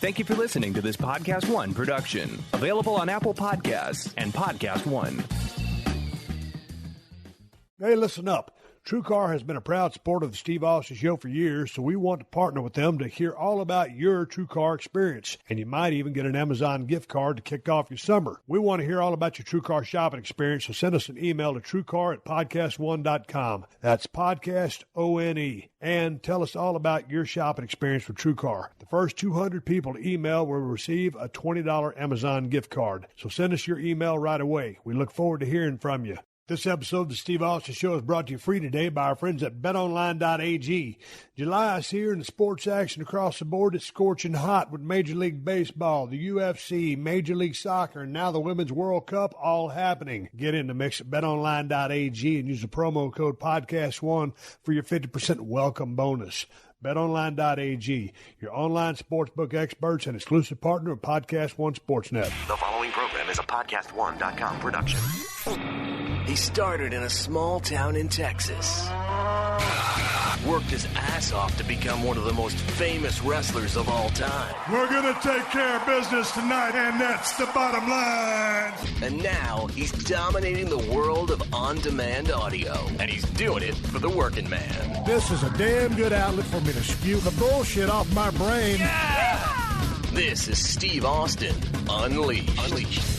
Thank you for listening to this PodcastOne production. Available on Apple Podcasts and PodcastOne. Hey, listen up. TrueCar has been a proud supporter of the Steve Austin Show for years, so we want to partner with them to hear all about your TrueCar experience. And you might even get an Amazon gift card to kick off your summer. We want to hear all about your TrueCar shopping experience, so send us an email to TrueCar@PodcastOne.com. That's PodcastOne. And tell us all about your shopping experience with TrueCar. The first 200 people to email will receive a $20 Amazon gift card. So send us your email right away. We look forward to hearing from you. This episode of the Steve Austin Show is brought to you free today by our friends at BetOnline.ag. July is here and the sports action across the board is scorching hot with Major League Baseball, the UFC, Major League Soccer, and now the Women's World Cup all happening. Get in the mix at BetOnline.ag and use the promo code PodcastOne for your 50% welcome bonus. BetOnline.ag, your online sportsbook experts and exclusive partner of PodcastOne Sportsnet. The following program is a PodcastOne.com production. He started in a small town in Texas. Worked his ass off to become one of the most famous wrestlers of all time. We're going to take care of business tonight, and that's the bottom line. And now he's dominating the world of on-demand audio. And he's doing it for the working man. This is a damn good outlet for me to spew the bullshit off my brain. Yeah! This is Steve Austin Unleashed.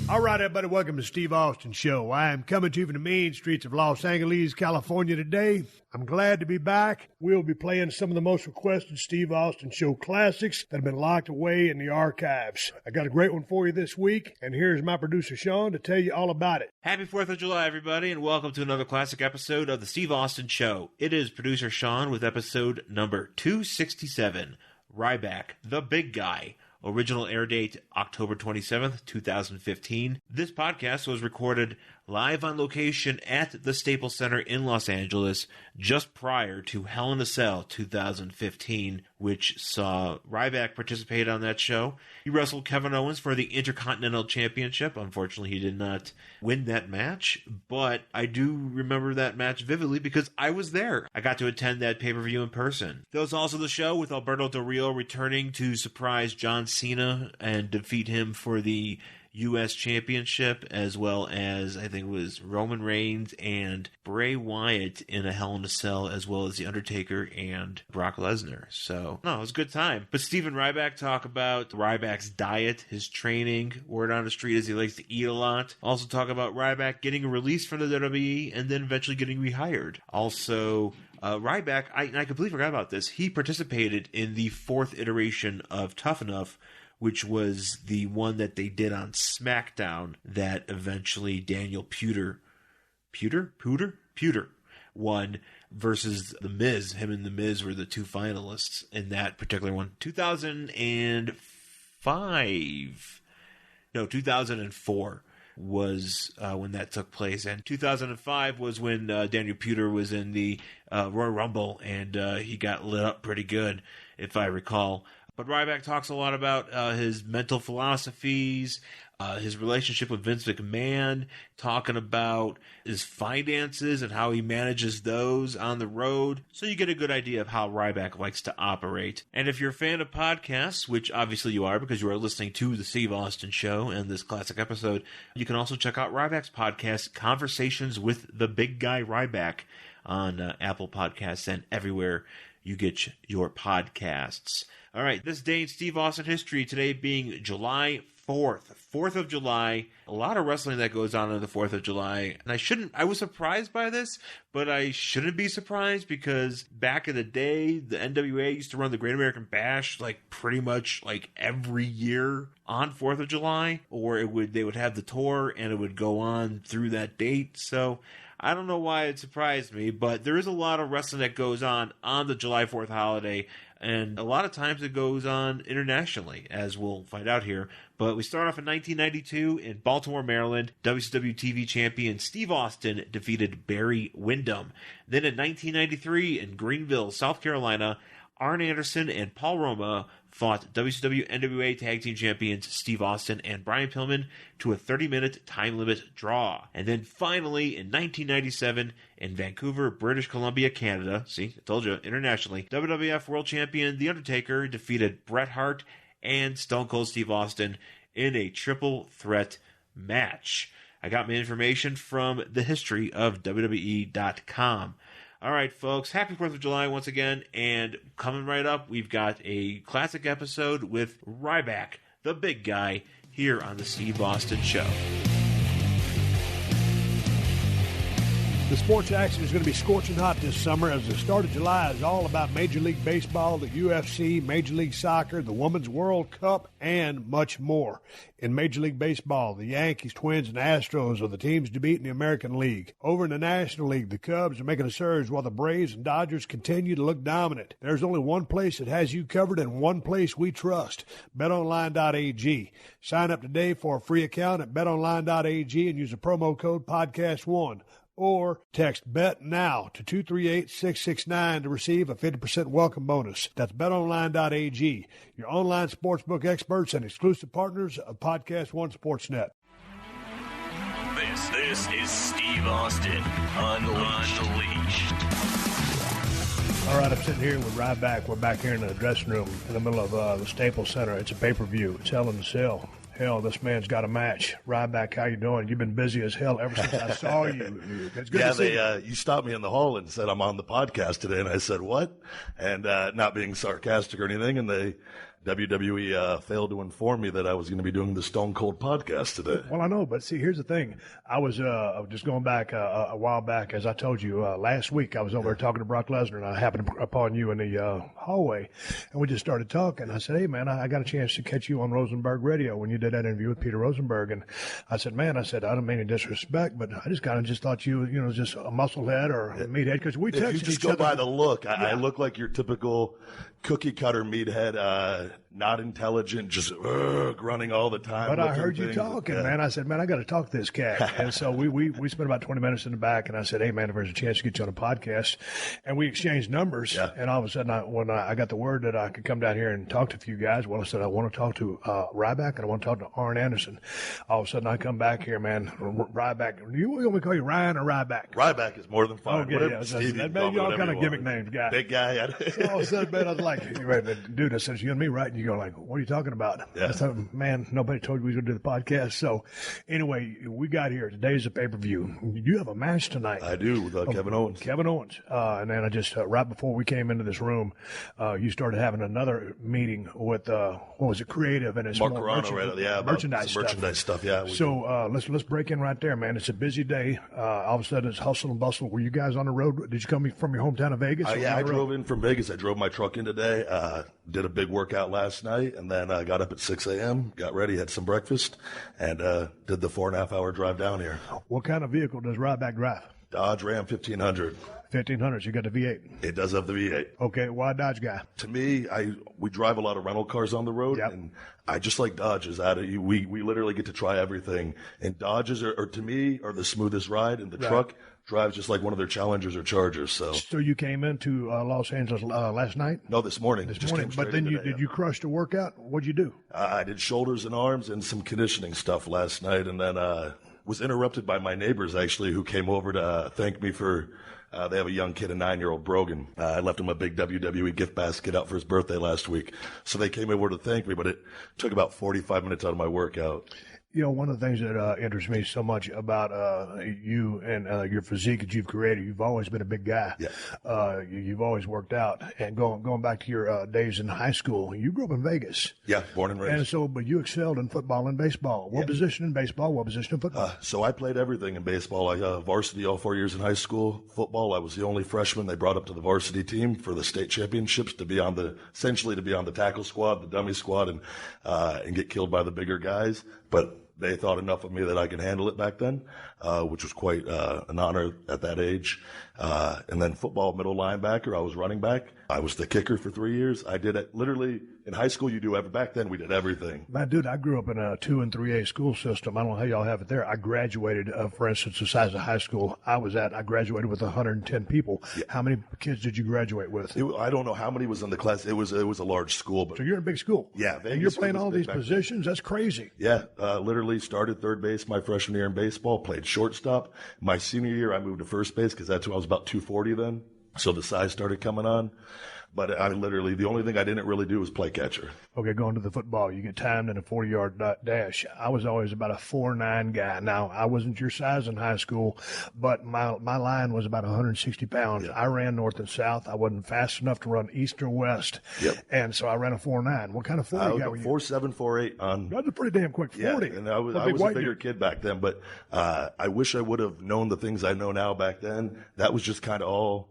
All right, everybody, welcome to Steve Austin Show. I am coming to you from the mean streets of Los Angeles, California today. I'm glad to be back. We'll be playing some of the most requested Steve Austin Show classics that have been locked away in the archives. I got a great one for you this week, and here's my producer, Sean, to tell you all about it. Happy 4th of July, everybody, and welcome to another classic episode of the Steve Austin Show. It is producer Sean with episode number 267, Ryback, the Big Guy. Original air date, October 27th, 2015. This podcast was recorded live on location at the Staples Center in Los Angeles just prior to Hell in a Cell 2015, which saw Ryback participate on that show. He wrestled Kevin Owens for the Intercontinental Championship. Unfortunately, he did not win that match, but I do remember that match vividly because I was there. I got to attend that pay-per-view in person. There was also the show with Alberto Del Rio returning to surprise John Cena and defeat him for the U.S. Championship, as well as, I think it was Roman Reigns and Bray Wyatt in a Hell in a Cell, as well as The Undertaker and Brock Lesnar. So, no, it was a good time. But Steven Ryback talk about Ryback's diet, his training, word on the street is he likes to eat a lot. Also talk about Ryback getting a release from the WWE and then eventually getting rehired. Also, Ryback, I completely forgot about this. He participated in the 4th iteration of Tough Enough, which was the one that they did on SmackDown that eventually Daniel Puder won versus The Miz. Him and The Miz were the two finalists in that particular one. 2004 was when that took place. And 2005 was when Daniel Puder was in the Royal Rumble, and he got lit up pretty good, if I recall. But Ryback talks a lot about his mental philosophies, his relationship with Vince McMahon, talking about his finances and how he manages those on the road. So you get a good idea of how Ryback likes to operate. And if you're a fan of podcasts, which obviously you are because you are listening to the Steve Austin Show and this classic episode, you can also check out Ryback's podcast, Conversations with the Big Guy Ryback, on Apple Podcasts and everywhere you get your podcasts. All right, this day in Steve Austin history, today being July 4th. 4th of July, a lot of wrestling that goes on the 4th of July. And I was surprised by this, but I shouldn't be surprised because back in the day, the NWA used to run the Great American Bash like pretty much like every year on 4th of July, or they would have the tour and it would go on through that date. So I don't know why it surprised me, but there is a lot of wrestling that goes on the July 4th holiday, and a lot of times it goes on internationally, as we'll find out here. But we start off in 1992 in Baltimore, Maryland. WCW TV champion Steve Austin defeated Barry Windham. Then in 1993 in Greenville, South Carolina, Arn Anderson and Paul Roma fought WCW NWA Tag Team Champions Steve Austin and Brian Pillman to a 30-minute time limit draw. And then finally, in 1997, in Vancouver, British Columbia, Canada, see, I told you, internationally, WWF World Champion The Undertaker defeated Bret Hart and Stone Cold Steve Austin in a triple threat match. I got my information from the history of WWE.com. All right, folks, happy 4th of July once again, and coming right up, we've got a classic episode with Ryback, the big guy, here on the Steve Austin Show. The sports action is going to be scorching hot this summer, as the start of July is all about Major League Baseball, the UFC, Major League Soccer, the Women's World Cup, and much more. In Major League Baseball, the Yankees, Twins, and Astros are the teams to beat in the American League. Over in the National League, the Cubs are making a surge while the Braves and Dodgers continue to look dominant. There's only one place that has you covered and one place we trust, betonline.ag. Sign up today for a free account at betonline.ag and use the promo code PodcastOne. Or text BET NOW to 238-669 to receive a 50% welcome bonus. That's betonline.ag, your online sportsbook experts and exclusive partners of PodcastOne Sportsnet. This is Steve Austin Unleashed. All right, I'm sitting here with Ryback. We're back here in the dressing room in the middle of the Staples Center. It's a pay-per-view. It's Hell in the Cell. Hell, this man's got a match. Ryback, how you doing? You've been busy as hell ever since I saw you. It's good to see you. You stopped me in the hall and said, I'm on the podcast today. And I said, what? And not being sarcastic or anything. And they WWE failed to inform me that I was going to be doing the Stone Cold podcast today. Well, I know, but see, here's the thing. I was just going back a while back, as I told you, last week I was over there talking to Brock Lesnar, and I happened upon you in the hallway, and we just started talking. I said, hey, man, I got a chance to catch you on Rosenberg Radio when you did that interview with Peter Rosenberg, and I said, man, I don't mean any disrespect, but I just kind of just thought you just a musclehead or a meathead, because we texted each other. If you just go by the look, I look like your typical cookie-cutter meathead, not intelligent, just grunting all the time. But I heard you talking, man. I said, man, I got to talk to this cat. And so we spent about 20 minutes in the back, and I said, hey, man, if there's a chance to get you on a podcast. And we exchanged numbers. Yeah. And all of a sudden, when I got the word that I could come down here and talk to a few guys, well, I said, I want to talk to Ryback, and I want to talk to Arn Anderson. All of a sudden, I come back here, man, Ryback. You want me to call you Ryan or Ryback? Ryback is more than fine. Okay, that made you all kind of gimmick names, guy. Big guy. So all of a sudden, man, I was like, dude, I said, you and me, right? And you go like, what are you talking about? Yeah. I thought, man, nobody told you we were going to do the podcast. So anyway, we got here. Today's a pay-per-view. You have a match tonight. I do, with Kevin Owens. Kevin Owens. And then I just, right before we came into this room, you started having another meeting with, what was it, Creative and his Mark Carano, merchandise stuff. Yeah. So let's break in right there, man. It's a busy day. All of a sudden, it's hustle and bustle. Were you guys on the road? Did you come from your hometown of Vegas? Yeah, I drove in from Vegas. I drove my truck in today. Did a big workout last night, and then got up at 6 a.m., got ready, had some breakfast, and did the 4.5 hour drive down here. What kind of vehicle does Ryback drive? Dodge Ram 1500. 1500s. You got the V8. It does have the V8. Okay, why Dodge guy? To me, we drive a lot of rental cars on the road, and I just like Dodges. We literally get to try everything, and Dodges are to me are the smoothest ride, and the truck drives just like one of their Challengers or Chargers. So you came into Los Angeles last night? No, this morning. But then did you crush the workout? What'd you do? I did shoulders and arms and some conditioning stuff last night, and then was interrupted by my neighbors, actually, who came over to thank me for they have a young kid, a 9-year-old Brogan. I left him a big WWE gift basket out for his birthday last week. So they came over to thank me, but it took about 45 minutes out of my workout. You know, one of the things that interests me so much about you and your physique that you've created, you've always been a big guy. Yeah. You've always worked out. And going back to your days in high school, you grew up in Vegas. Yeah, born and raised. And so, but you excelled in football and baseball. What position in baseball? What position in football? So I played everything in baseball. I varsity all 4 years in high school. Football, I was the only freshman they brought up to the varsity team for the state championships to be on the tackle squad, the dummy squad, and get killed by the bigger guys. But they thought enough of me that I could handle it back then, which was quite an honor at that age. And then football, middle linebacker. I was running back. I was the kicker for 3 years. I did it literally in high school. Back then we did everything. Man, dude, I grew up in a 2 and 3A school system. I don't know how y'all have it there. I graduated, for instance, the size of high school I was at. I graduated with 110 people. Yeah. How many kids did you graduate with? I don't know how many was in the class. It was a large school. But so you're in a big school. Yeah. And you're playing all these positions. That's crazy. Yeah. Literally started third base my freshman year in baseball. Played shortstop. My senior year, I moved to first base because I was about 240 then. So the size started coming on. But I literally, the only thing I didn't really do was play catcher. Okay, going to the football, you get timed in a 40-yard dash. I was always about a 4'9" guy. Now, I wasn't your size in high school, but my line was about 160 pounds. Yeah. I ran north and south. I wasn't fast enough to run east or west. Yep. And so I ran a 4'9". What kind of 40 guy were you? 4'7", 4'8" on. That's a pretty damn quick 40. Yeah, and I was a bigger kid back then, but I wish I would have known the things I know now back then. That was just kind of all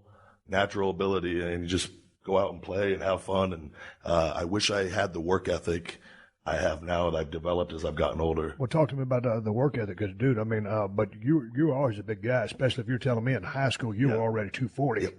natural ability, and you just go out and play and have fun. And I wish I had the work ethic I have now that I've developed as I've gotten older. Well, talk to me about the work ethic, because, dude, I mean, but you were always a big guy, especially if you're telling me in high school you were already 240. Yep.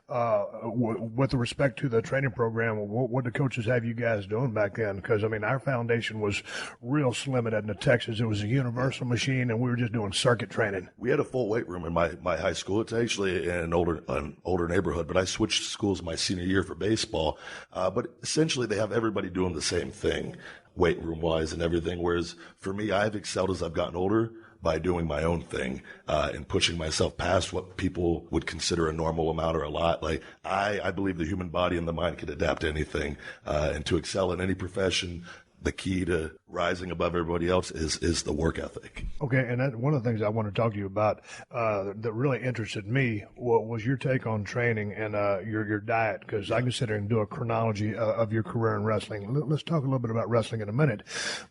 With respect to the training program, what did the coaches have you guys doing back then? Because, I mean, our foundation was real slim at Edna, Texas. It was a universal machine, and we were just doing circuit training. We had a full weight room in my high school. It's actually in an older neighborhood, but I switched schools my senior year for baseball. But essentially, they have everybody doing the same thing, weight room wise and everything. Whereas for me, I've excelled as I've gotten older by doing my own thing, and pushing myself past what people would consider a normal amount or a lot. Like, I believe the human body and the mind can adapt to anything, and to excel in any profession, the key to rising above everybody else is the work ethic. Okay, and one of the things I want to talk to you about that really interested me was your take on training and your diet, because I can sit here and do a chronology of your career in wrestling. Let's talk a little bit about wrestling in a minute,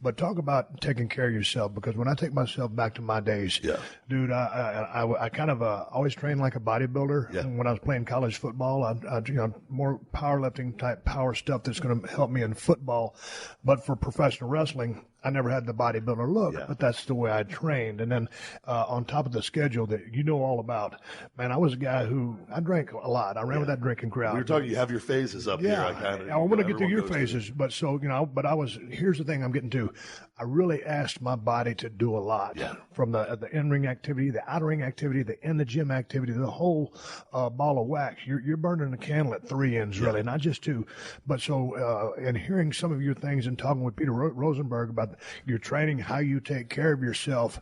but talk about taking care of yourself, because when I take myself back to my days, dude, I kind of always trained like a bodybuilder. Yeah. When I was playing college football, I more powerlifting type power stuff that's going to help me in football, but for professional wrestling, I never had the bodybuilder look, but that's the way I trained. And then on top of the schedule that you know all about, man, I was a guy who, I drank a lot. I ran with that drinking crowd. We were talking, you have your phases up here. I want to get through your phases, but here's the thing I'm getting to. I really asked my body to do a lot, from the in-ring activity, the out-ring activity, the in-the-gym activity, the whole ball of wax. You're burning the candle at three ends, really, not just two. But so, in hearing some of your things and talking with Peter Rosenberg about your training, how you take care of yourself,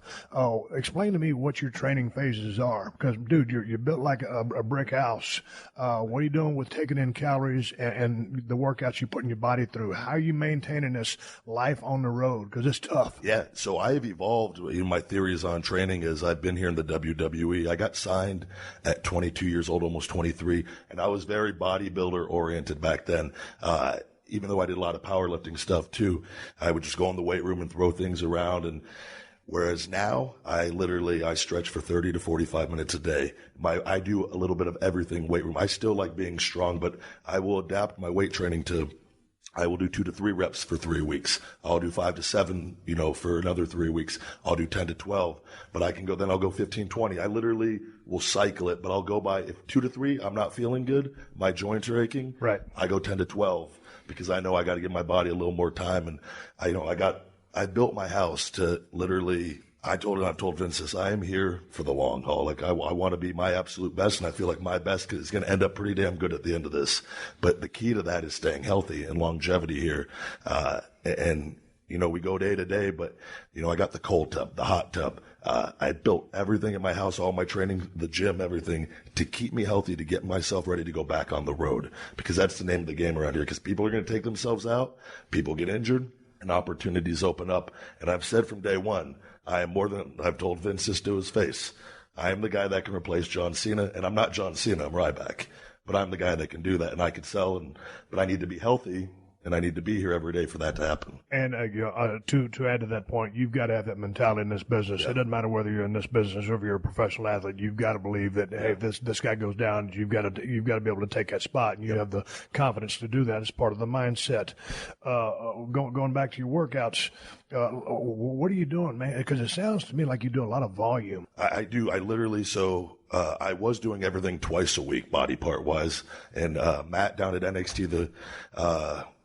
explain to me what your training phases are. Because, dude, you're built like a brick house. What are you doing with taking in calories and the workouts you put in your body through? How are you maintaining this life on the road? Because it's tough. Yeah, so I have evolved. My theories on training is I've been here in the WWE. I got signed at 22 years old, almost 23, and I was very bodybuilder oriented back then. Even though I did a lot of powerlifting stuff too, I would just go in the weight room and throw things around. And whereas now I stretch for 30 to 45 minutes a day. I do a little bit of everything weight room. I still like being strong, but I will adapt my weight training to, I will do 2 to 3 reps for 3 weeks. I'll do 5 to 7, for another 3 weeks. I'll do 10 to 12, but I'll go 15, 20. I literally will cycle it, but I'll go by, if 2 to 3, I'm not feeling good, my joints are aching. Right. I go 10 to 12 because I know I got to give my body a little more time. And I built my house to literally, I told Vince this, I am here for the long haul. Like, I want to be my absolute best, and I feel like my best is going to end up pretty damn good at the end of this. But the key to that is staying healthy and longevity here. We go day to day, but, I got the cold tub, the hot tub. I built everything in my house, all my training, the gym, everything, to keep me healthy, to get myself ready to go back on the road. Because that's the name of the game around here. Because people are going to take themselves out, people get injured, and opportunities open up. And I've said from day one, I am more than, I've told Vince this to his face, I am the guy that can replace John Cena. And I'm not John Cena, I'm Ryback. But I'm the guy that can do that, and I can sell, but I need to be healthy. And I need to be here every day for that to happen. And to add to that point, you've got to have that mentality in this business. It doesn't matter whether you're in this business or if you're a professional athlete. You've got to believe that hey, if this guy goes down, you've got to be able to take that spot, and you have the confidence to do that as part of the mindset. Going back to your workouts, what are you doing, man? Because it sounds to me like you do a lot of volume. I do. I literally I was doing everything twice a week, body part wise, and Matt down at NXT,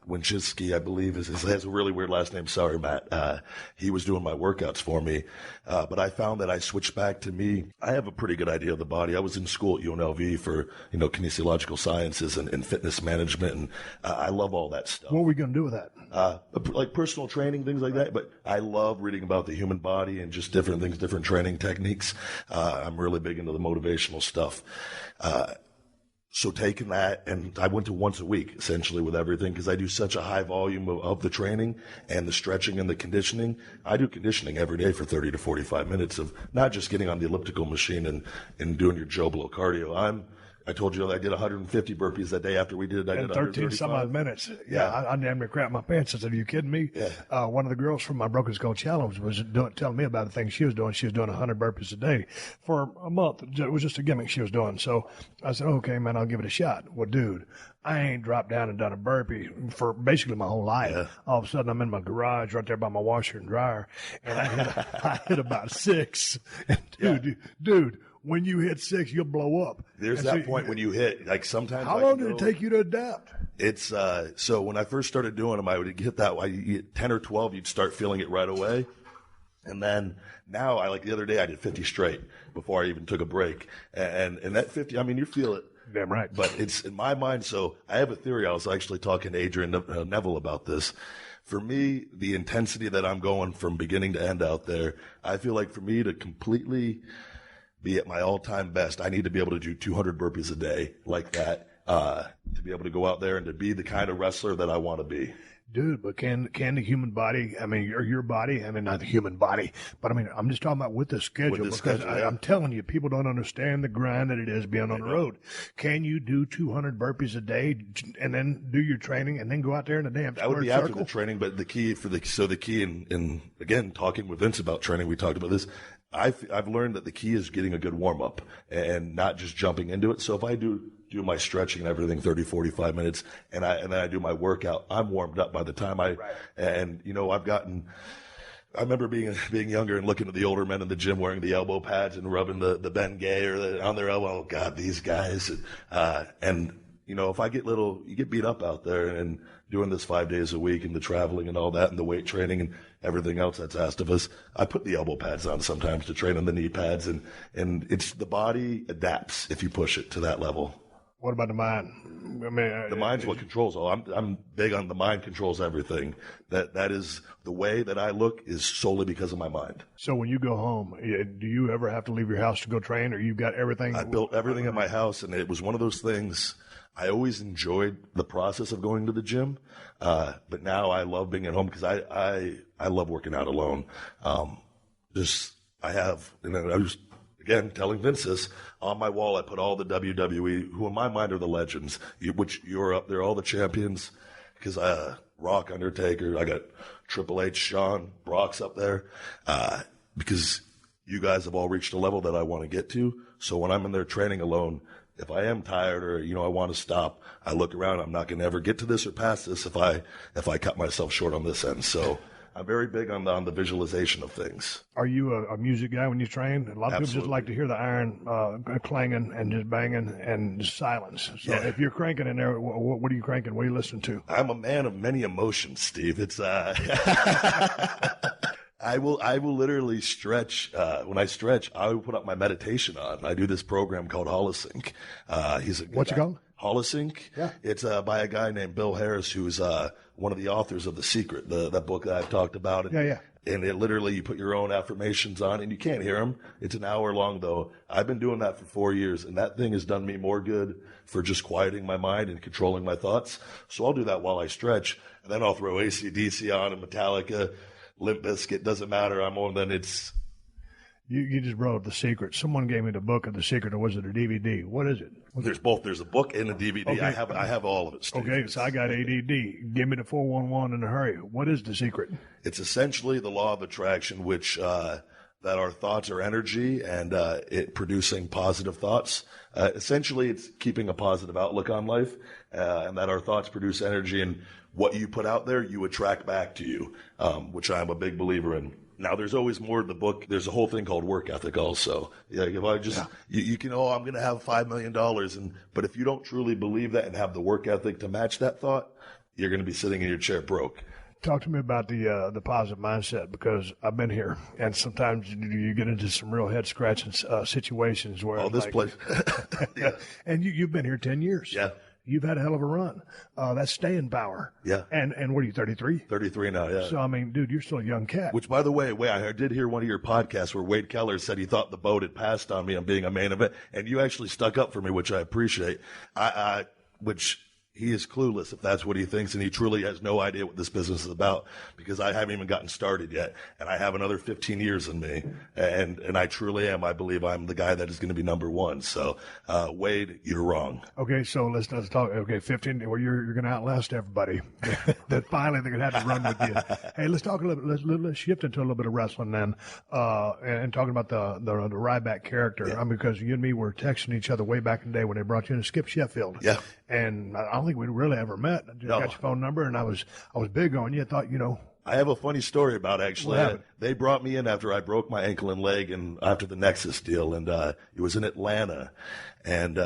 Winchinsky, I believe, has a really weird last name. Sorry, Matt. He was doing my workouts for me. But I found that I switched back to me. I have a pretty good idea of the body. I was in school at UNLV for, kinesiological sciences and fitness management. And I love all that stuff. What are we going to do with that? Like personal training, things like that. But I love reading about the human body and just different things, different training techniques. I'm really big into the motivational stuff. So taking that, and I went to once a week essentially with everything because I do such a high volume of the training and the stretching and the conditioning. I do conditioning every day for 30 to 45 minutes of not just getting on the elliptical machine and doing your Joe Blow cardio. I told you I did 150 burpees that day after we did it. I did 13 some odd minutes. Yeah. I damn near crap my pants. I said, are you kidding me? Yeah. One of the girls from my Broken Skull Challenge was telling me about the thing she was doing. She was doing 100 burpees a day for a month. It was just a gimmick she was doing. So I said, okay, man, I'll give it a shot. Well, dude, I ain't dropped down and done a burpee for basically my whole life. Yeah. All of a sudden, I'm in my garage right there by my washer and dryer, and I hit about 6. And dude, when you hit 6, you'll blow up. There's that point when you hit, like sometimes. How long did it take you to adapt? It's, so when I first started doing them, I would hit that, you 10 or 12, you'd start feeling it right away. And then now, like the other day, I did 50 straight before I even took a break. And that 50, I mean, you feel it. Damn right. But it's in my mind, so I have a theory. I was actually talking to Adrian Neville about this. For me, the intensity that I'm going from beginning to end out there, I feel like for me to completely be at my all-time best, I need to be able to do 200 burpees a day like that, to be able to go out there and to be the kind of wrestler that I want to be. Dude, but can the human body, I mean, or your body, I mean, not the human body, but I mean, I'm just talking about with the schedule, I'm telling you, people don't understand the grind that it is being on the road. Can you do 200 burpees a day and then do your training and then go out there in a damn That would be after the training, but the key in again, talking with Vince about training, we talked about this. I've learned that the key is getting a good warm up and not just jumping into it. So if I do my stretching and everything 30, 45 minutes and then I do my workout, I'm warmed up by the time and you know, I remember being younger and looking at the older men in the gym wearing the elbow pads and rubbing the Bengay on their elbow. Oh God, these guys. And you know, if I you get beat up out there and doing this 5 days a week and the traveling and all that and the weight training and everything else that's asked of us, I put the elbow pads on sometimes to train on the knee pads and it's the body adapts if you push it to that level. What about the mind? I mean, the mind's what controls all. I'm big on the mind controls everything. That is the way that I look is solely because of my mind. So when you go home, do you ever have to leave your house to go train, or you've got everything? I built everything at my house, and it was one of those things. I always enjoyed the process of going to the gym, but now I love being at home because I love working out alone. I was again telling Vince this on my wall. I put all the WWE, who in my mind are the legends, which you're up there, all the champions, because Rock, Undertaker, I got Triple H, Shawn, Brock's up there, because you guys have all reached a level that I want to get to. So when I'm in there training alone, if I am tired or, you know, I want to stop, I look around, I'm not going to ever get to this or past this if I cut myself short on this end. So I'm very big on the visualization of things. Are you a music guy when you train? A lot of people just like to hear the iron clanging and just banging and just silence. So if you're cranking in there, what are you cranking? What are you listening to? I'm a man of many emotions, Steve. It's I will literally stretch. When I stretch, I will put up my meditation on. I do this program called Holosync. What's it called? Holosync. Yeah. It's by a guy named Bill Harris, who's one of the authors of The Secret, that book that I've talked about. Yeah. And it literally, you put your own affirmations on, and you can't hear them. It's an hour long, though. I've been doing that for 4 years, and that thing has done me more good for just quieting my mind and controlling my thoughts. So I'll do that while I stretch, and then I'll throw AC/DC on and Metallica, Limp Bizkit, doesn't matter. I'm on, then it's... You just brought up The Secret. Someone gave me the book of The Secret, or was it a DVD? What is it? There's both. There's a book and a DVD. Okay. I have all of it, Steve. Okay, so I got ADD. Give me the 411 in a hurry. What is The Secret? It's essentially the law of attraction, which that our thoughts are energy and it producing positive thoughts. Essentially, it's keeping a positive outlook on life and that our thoughts produce energy, and what you put out there, you attract back to you, which I'm a big believer in. Now, there's always more to the book. There's a whole thing called work ethic also. If I just, you can, I'm going to have $5 million. But if you don't truly believe that and have the work ethic to match that thought, you're going to be sitting in your chair broke. Talk to me about the positive mindset, because I've been here, and sometimes you get into some real head scratching situations where place. And you've been here 10 years. Yeah. you've had a hell of a run. That's staying power. Yeah. And what are you, 33? 33 now, yeah. So, I mean, dude, you're still a young cat. Which, by the way, I did hear one of your podcasts where Wade Keller said he thought the boat had passed on me on being a main event, and you actually stuck up for me, which I appreciate. Which he is clueless if that's what he thinks, and he truly has no idea what this business is about, because I haven't even gotten started yet, and I have another 15 years in me, and I truly am. I believe I'm the guy that is going to be number one. So, Wade, you're wrong. Okay, so let's talk. Okay, 15. Well, you're going to outlast everybody. That finally they're going to have to run with you. Hey, let's talk a little. Let's shift into a little bit of wrestling then, and talking about the Ryback character. Yeah. Because you and me were texting each other way back in the day when they brought you in, Skip Sheffield. Yeah. And I don't think we'd really ever met. I just got your phone number, and I was big on you. I thought, I have a funny story about actually. What happened? They brought me in after I broke my ankle and leg, and after the Nexus deal, and it was in Atlanta, and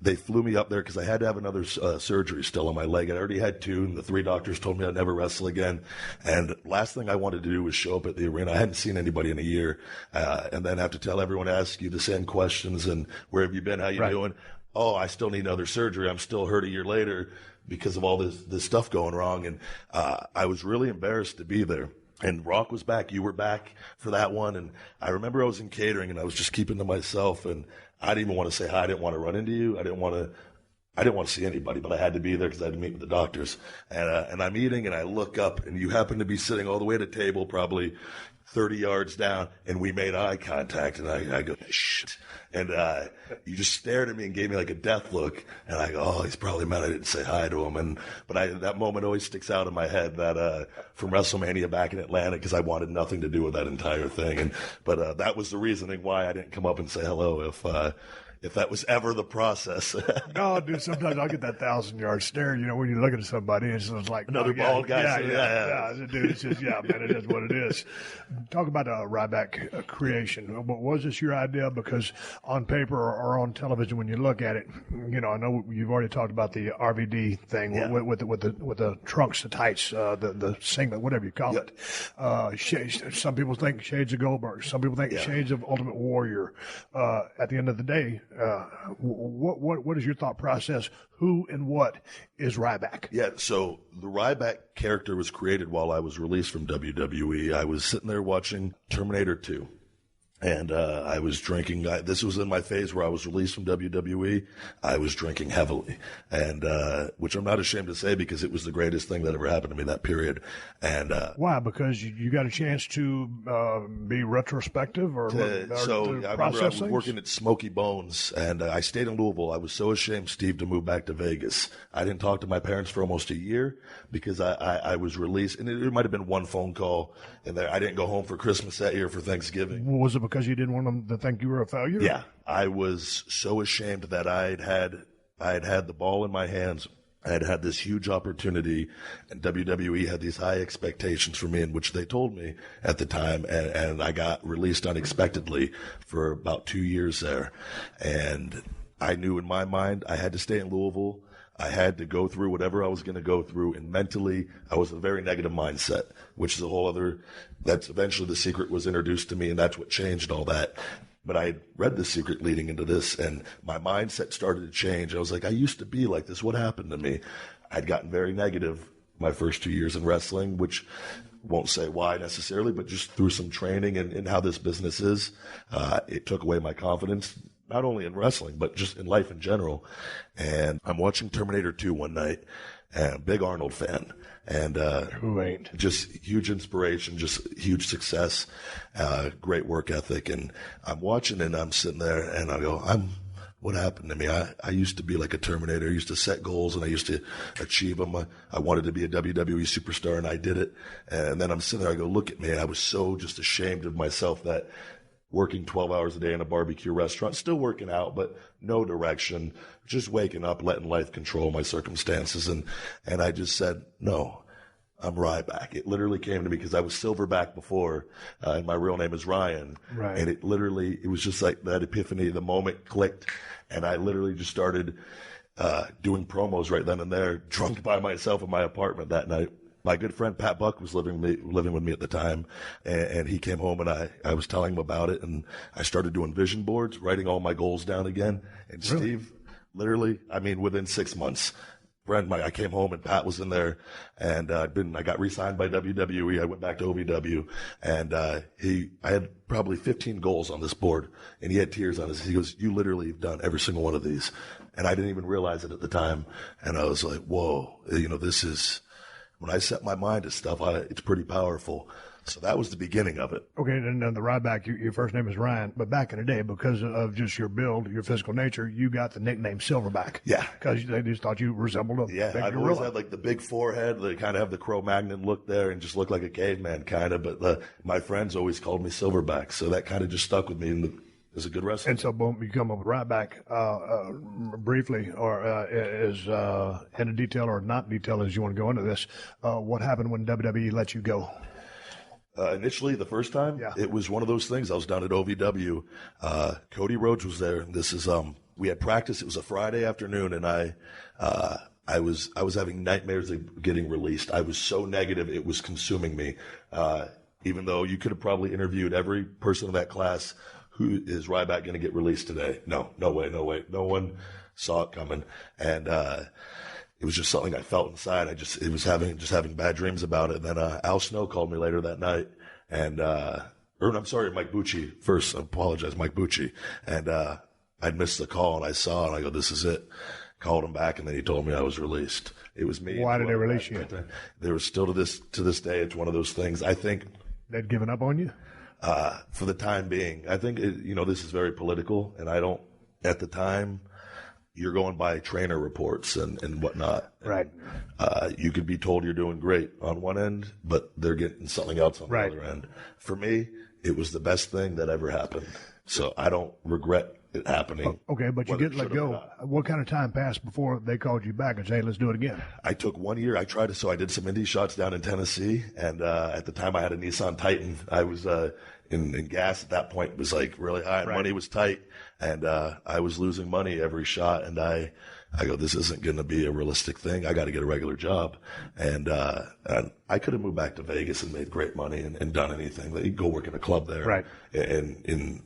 they flew me up there because I had to have another surgery still on my leg. I already had 2, and the 3 doctors told me I'd never wrestle again. And last thing I wanted to do was show up at the arena. I hadn't seen anybody in a year, and then have to tell everyone, ask you the same questions, and where have you been? How you doing? Oh, I still need another surgery. I'm still hurt a year later because of all this stuff going wrong. And I was really embarrassed to be there. And Rock was back. You were back for that one. And I remember I was in catering, and I was just keeping to myself. And I didn't even want to say hi. I didn't want to run into you. I didn't want to see anybody, but I had to be there because I had to meet with the doctors. And I'm eating, and I look up, and you happen to be sitting all the way at a table, probably 30 yards down, and we made eye contact. And I go, shit. And you just stared at me and gave me like a death look. And I go, oh, he's probably mad I didn't say hi to him. But that moment always sticks out in my head, that from WrestleMania back in Atlanta, because I wanted nothing to do with that entire thing. But that was the reasoning why I didn't come up and say hello if that was ever the process. No, dude, sometimes I'll get that 1,000-yard stare, when you're looking at somebody, and it's just like, another bald guy. Yeah. Dude, it's just, man, it is what it is. Talk about Ryback creation. Was this your idea? Because on paper or on television, when you look at it, I know you've already talked about the RVD thing with the trunks, the tights, the singlet, whatever you call it. Some people think shades of Goldberg. Some people think shades of Ultimate Warrior. At the end of the day, what is your thought process? Who and what is Ryback? Yeah, so the Ryback character was created while I was released from WWE. I was sitting there watching Terminator 2. And I was drinking. This was in my phase where I was released from WWE. I was drinking heavily, and which I'm not ashamed to say, because it was the greatest thing that ever happened to me that period. And why? Because you got a chance to be retrospective, or I remember I was working at Smoky Bones, and I stayed in Louisville. I was so ashamed, Steve, to move back to Vegas. I didn't talk to my parents for almost a year because I was released, and it might have been one phone call, and I didn't go home for Christmas that year, for Thanksgiving. Was it because you didn't want them to think you were a failure? Yeah. I was so ashamed that I had had the ball in my hands. I had had this huge opportunity, and WWE had these high expectations for me, in which they told me at the time, and I got released unexpectedly for about 2 years there. And I knew in my mind I had to stay in Louisville. I had to go through whatever I was going to go through, and mentally I was in a very negative mindset, which is a whole other, that's eventually The Secret was introduced to me, and that's what changed all that. But I had read The Secret leading into this, and my mindset started to change. I was like, I used to be like this. What happened to me? I'd gotten very negative my first 2 years in wrestling, which won't say why necessarily, but just through some training and how this business is, it took away my confidence, not only in wrestling, but just in life in general. And I'm watching Terminator 2 one night, and big Arnold fan. And who ain't? Just huge inspiration, just huge success, great work ethic. And I'm watching, and I'm sitting there, and I go, what happened to me? I used to be like a Terminator. I used to set goals, and I used to achieve them. I wanted to be a WWE superstar, and I did it. And then I'm sitting there, I go, look at me. And I was so just ashamed of myself that working 12 hours a day in a barbecue restaurant, still working out, but no direction, just waking up, letting life control my circumstances. And I just said, no, I'm Ryback. It literally came to me because I was Silverback before, and my real name is Ryan. Right. And it was just like that epiphany, the moment clicked, and I literally just started doing promos right then and there, drunk by myself in my apartment that night. My good friend Pat Buck was living with me at the time, and he came home, and I was telling him about it, and I started doing vision boards, writing all my goals down again. And really? Steve, literally, I mean, within 6 months. I came home and Pat was in there, and I got re-signed by WWE. I went back to OVW, and I had probably 15 goals on this board, and he had tears on his. He goes, "You literally have done every single one of these," and I didn't even realize it at the time. And I was like, "Whoa, this is." When I set my mind to stuff, it's pretty powerful. So that was the beginning of it. Okay, and then the Ryback, your first name is Ryan, but back in the day, because of just your build, your physical nature, you got the nickname Silverback. Yeah. Because they just thought you resembled a big I've gorilla. always had like the big forehead, they kind of have the Cro-Magnon look there and just look like a caveman kind of, but my friends always called me Silverback, so that kind of just stuck with me and is a good wrestler. And so, boom, you come up with Ryback briefly, or is in detail or not detail as you want to go into this. What happened when WWE let you go? Initially, the first time, It was one of those things. I was down at OVW. Cody Rhodes was there. And this is we had practice. It was a Friday afternoon, and I was having nightmares of getting released. I was so negative, it was consuming me. Even though you could have probably interviewed every person in that class, who is Ryback going to get released today? No way. No one saw it coming, and it was just something I felt inside. Having bad dreams about it. And then Al Snow called me later that night, and Mike Bucci first. I apologize, Mike Bucci, and I'd missed the call, and I saw it, and I go, "This is it." Called him back, and then he told me I was released. It was me. Why did they release you? There was still to this day. It's one of those things. I think they'd given up on you. For the time being, I think this is very political, and I don't. At the time, you're going by trainer reports and whatnot. Right. You could be told you're doing great on one end, but they're getting something else on the other end. For me, it was the best thing that ever happened. So I don't regret it happening. Okay, but you didn't let go. What kind of time passed before they called you back and said, "Hey, let's do it again"? I took 1 year. I did some indie shots down in Tennessee, and at the time I had a Nissan Titan. I was in gas at that point was like really high, and money was tight, and I was losing money every shot, and I go, "This isn't going to be a realistic thing. I got to get a regular job," and I could have moved back to Vegas and made great money and done anything. You go work in a club there, right, and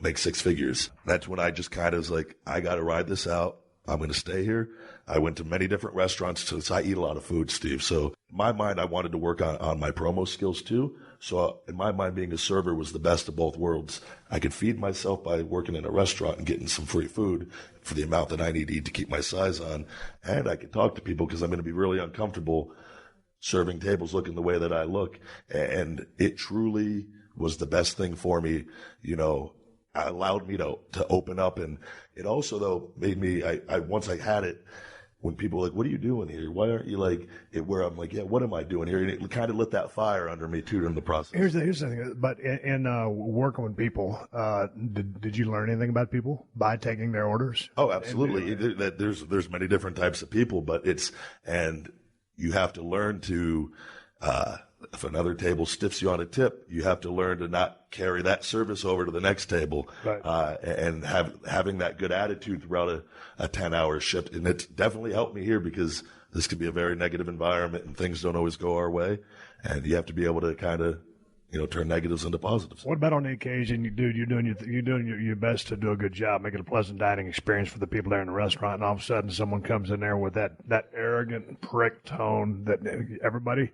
make six figures. That's when I just kind of was like, I got to ride this out. I'm going to stay here. I went to many different restaurants. So I eat a lot of food, Steve. So in my mind, I wanted to work on my promo skills too. So in my mind, being a server was the best of both worlds. I could feed myself by working in a restaurant and getting some free food for the amount that I need to eat to keep my size on. And I could talk to people because I'm going to be really uncomfortable serving tables looking the way that I look. And it truly was the best thing for me, allowed me to open up. And it also, though, made me, once I had it, when people were like, "What are you doing here? Why aren't you like it?" Where I'm like, "Yeah, what am I doing here?" And it kind of lit that fire under me too in the process. Here's the thing. But in working with people, did you learn anything about people by taking their orders? Oh, absolutely. There's many different types of people, but and you have to learn to, if another table stiffs you on a tip, you have to learn to not carry that service over to the next table, right. And having that good attitude throughout a 10-hour shift. And it's definitely helped me here because this could be a very negative environment and things don't always go our way. And you have to be able to kind of, turn negatives into positives. What about on the occasion, you're doing your best to do a good job, making a pleasant dining experience for the people there in the restaurant, and all of a sudden someone comes in there with that arrogant prick tone that everybody,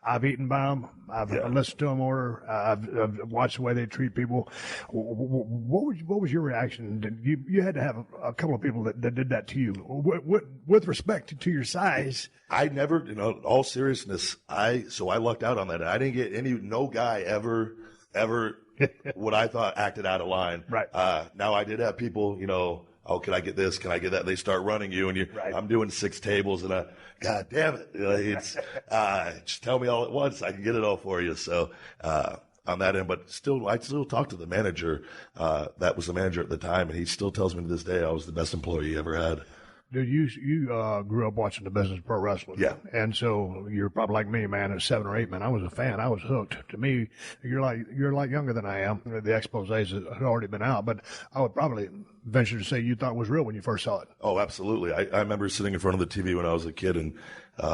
I've eaten by them, I've listened to them order, I've watched the way they treat people. What was your reaction? You had to have a couple of people that did that to you. With respect to your size. I never, all seriousness, I lucked out on that. I didn't get no guy ever what I thought acted out of line. Right. Now I did have people, "Oh, can I get this? Can I get that?" They start running you and right. I'm doing 6 tables and God damn it. It's, just tell me all at once. I can get it all for you. So, on that end, but I still talk to the manager, that was the manager at the time. And he still tells me to this day, I was the best employee he ever had. Dude, you grew up watching the business of pro wrestling. Yeah. And so you're probably like me, man, at 7 or 8, man. I was a fan. I was hooked. To me, you're like younger than I am. The exposés had already been out, but I would probably venture to say you thought was real when you first saw it. Oh, absolutely. I remember sitting in front of the TV when I was a kid, and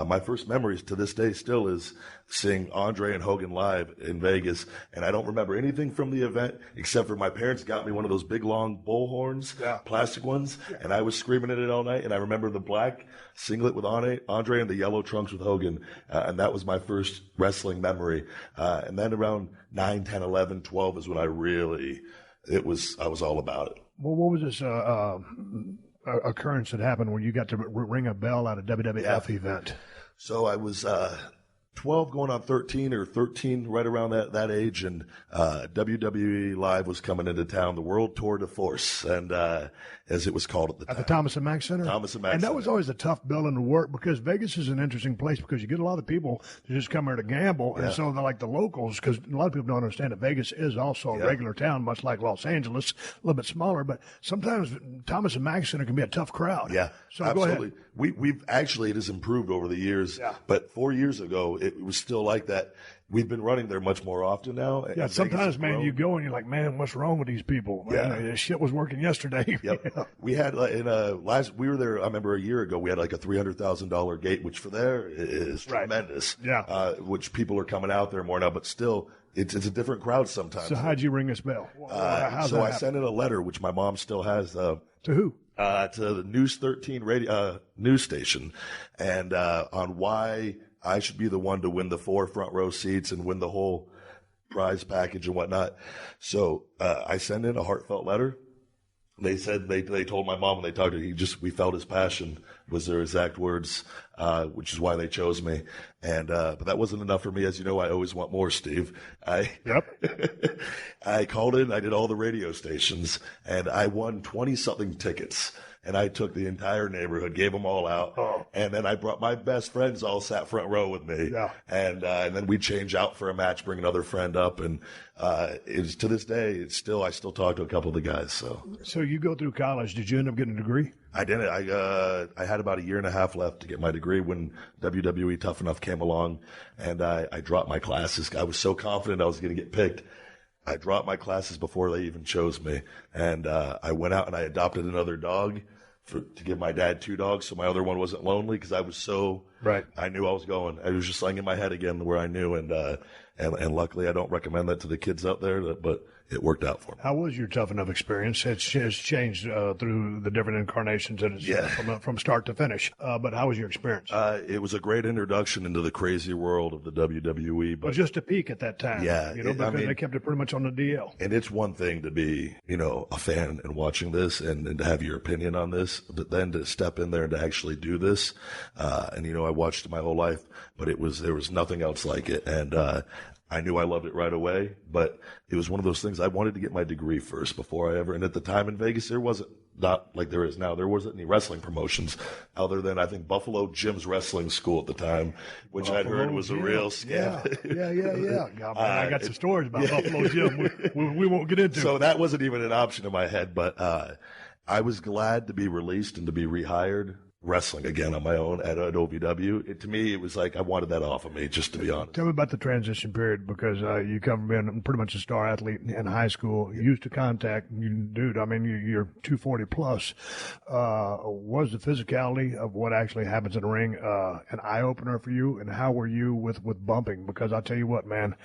my first memories to this day still is seeing Andre and Hogan live in Vegas. And I don't remember anything from the event except for my parents got me one of those big, long bull horns, plastic ones, and I was screaming at it all night. And I remember the black singlet with Andre and the yellow trunks with Hogan. And that was my first wrestling memory. And then around 9, 10, 11, 12 is when I was all about it. Well, what was this occurrence that happened when you got to ring a bell at a WWF event? So I was 12 going on 13 or 13 right around that age, and WWE Live was coming into town, the World Tour de Force, and as it was called at the time. At the Thomas & Mack Center? Thomas & Mack And that Center. was always a tough building to work because Vegas is an interesting place because you get a lot of people that just come here to gamble, and so they're like the locals, because a lot of people don't understand that Vegas is also a regular town, much like Los Angeles, a little bit smaller, but sometimes Thomas & Mack Center can be a tough crowd. Yeah, so absolutely. Go ahead. We've actually, it has improved over the years, but 4 years ago, it was still like that. We've been running there much more often now. Yeah, sometimes, man, you go and you're like, man, what's wrong with these people? Man, this shit was working yesterday. Yep. We had we were there. I remember a year ago. We had like a $300,000 gate, which for there is tremendous. Yeah. Which people are coming out there more now, but still, it's a different crowd sometimes. So how'd you ring this bell? I sent in a letter, which my mom still has. To who? To the News 13 radio news station, and on why I should be the one to win the 4 front row seats and win the whole prize package and whatnot. So I sent in a heartfelt letter. They said they told my mom when they talked to her, we felt his passion was their exact words, which is why they chose me. And but that wasn't enough for me, as you know. I always want more, Steve. I called in. I did all the radio stations, and I won 20-something tickets. And I took the entire neighborhood, gave them all out, and then I brought my best friends, all sat front row with me, and then we'd change out for a match, bring another friend up, and it's to this day, I still talk to a couple of the guys. So you go through college. Did you end up getting a degree? I didn't. I had about a year and a half left to get my degree when WWE Tough Enough came along, and I dropped my classes. I was so confident I was going to get picked. I dropped my classes before they even chose me, and I went out and I adopted another dog to give my dad 2 dogs, so my other one wasn't lonely, because I was so I knew I was going. I was just like in my head again where I knew, and luckily I don't recommend that to the kids out there, but it worked out for me. How was your Tough Enough experience? It's changed through the different incarnations, and it's from start to finish. But how was your experience? It was a great introduction into the crazy world of the WWE. But just a peak at that time. Yeah. Because they kept it pretty much on the DL. And it's one thing to be, a fan and watching this and to have your opinion on this, but then to step in there and to actually do this. I watched it my whole life, but there was nothing else like it. And, I knew I loved it right away, but it was one of those things. I wanted to get my degree first before and at the time in Vegas, there wasn't, not like there is now, there wasn't any wrestling promotions other than, I think, Buffalo Jim's Wrestling School at the time, which I'd heard was a real scam. Yeah. God, man, I got some stories about Buffalo Jim we won't get into. So that wasn't even an option in my head, but I was glad to be released and to be rehired. Wrestling again on my own at OVW. To me, it was like I wanted that off of me, just to be honest. Tell me about the transition period, because you come from being pretty much a star athlete in high school. You used to contact, dude, you're 240 plus. Was the physicality of what actually happens in the ring an eye-opener for you? And how were you with bumping? Because I'll tell you what, man,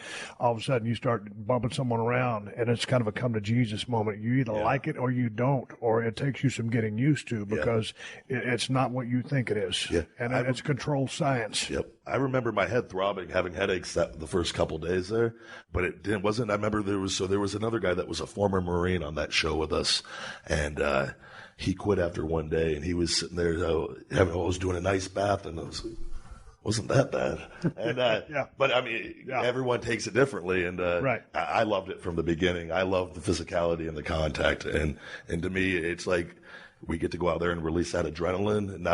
all of a sudden you start bumping someone around, and it's kind of a come-to-Jesus moment. You either like it or you don't, or it takes you some getting used to, because it's not what you think it is. Yeah. And it's controlled science. Yep. I remember my head throbbing, having headaches the first couple days there, but it wasn't. I remember there was another guy that was a former Marine on that show with us, and he quit after one day, and he was sitting there, I was doing an ice bath, and wasn't that bad. And but everyone takes it differently, and I loved it from the beginning. I loved the physicality and the contact, and to me, it's like we get to go out there and release that adrenaline, and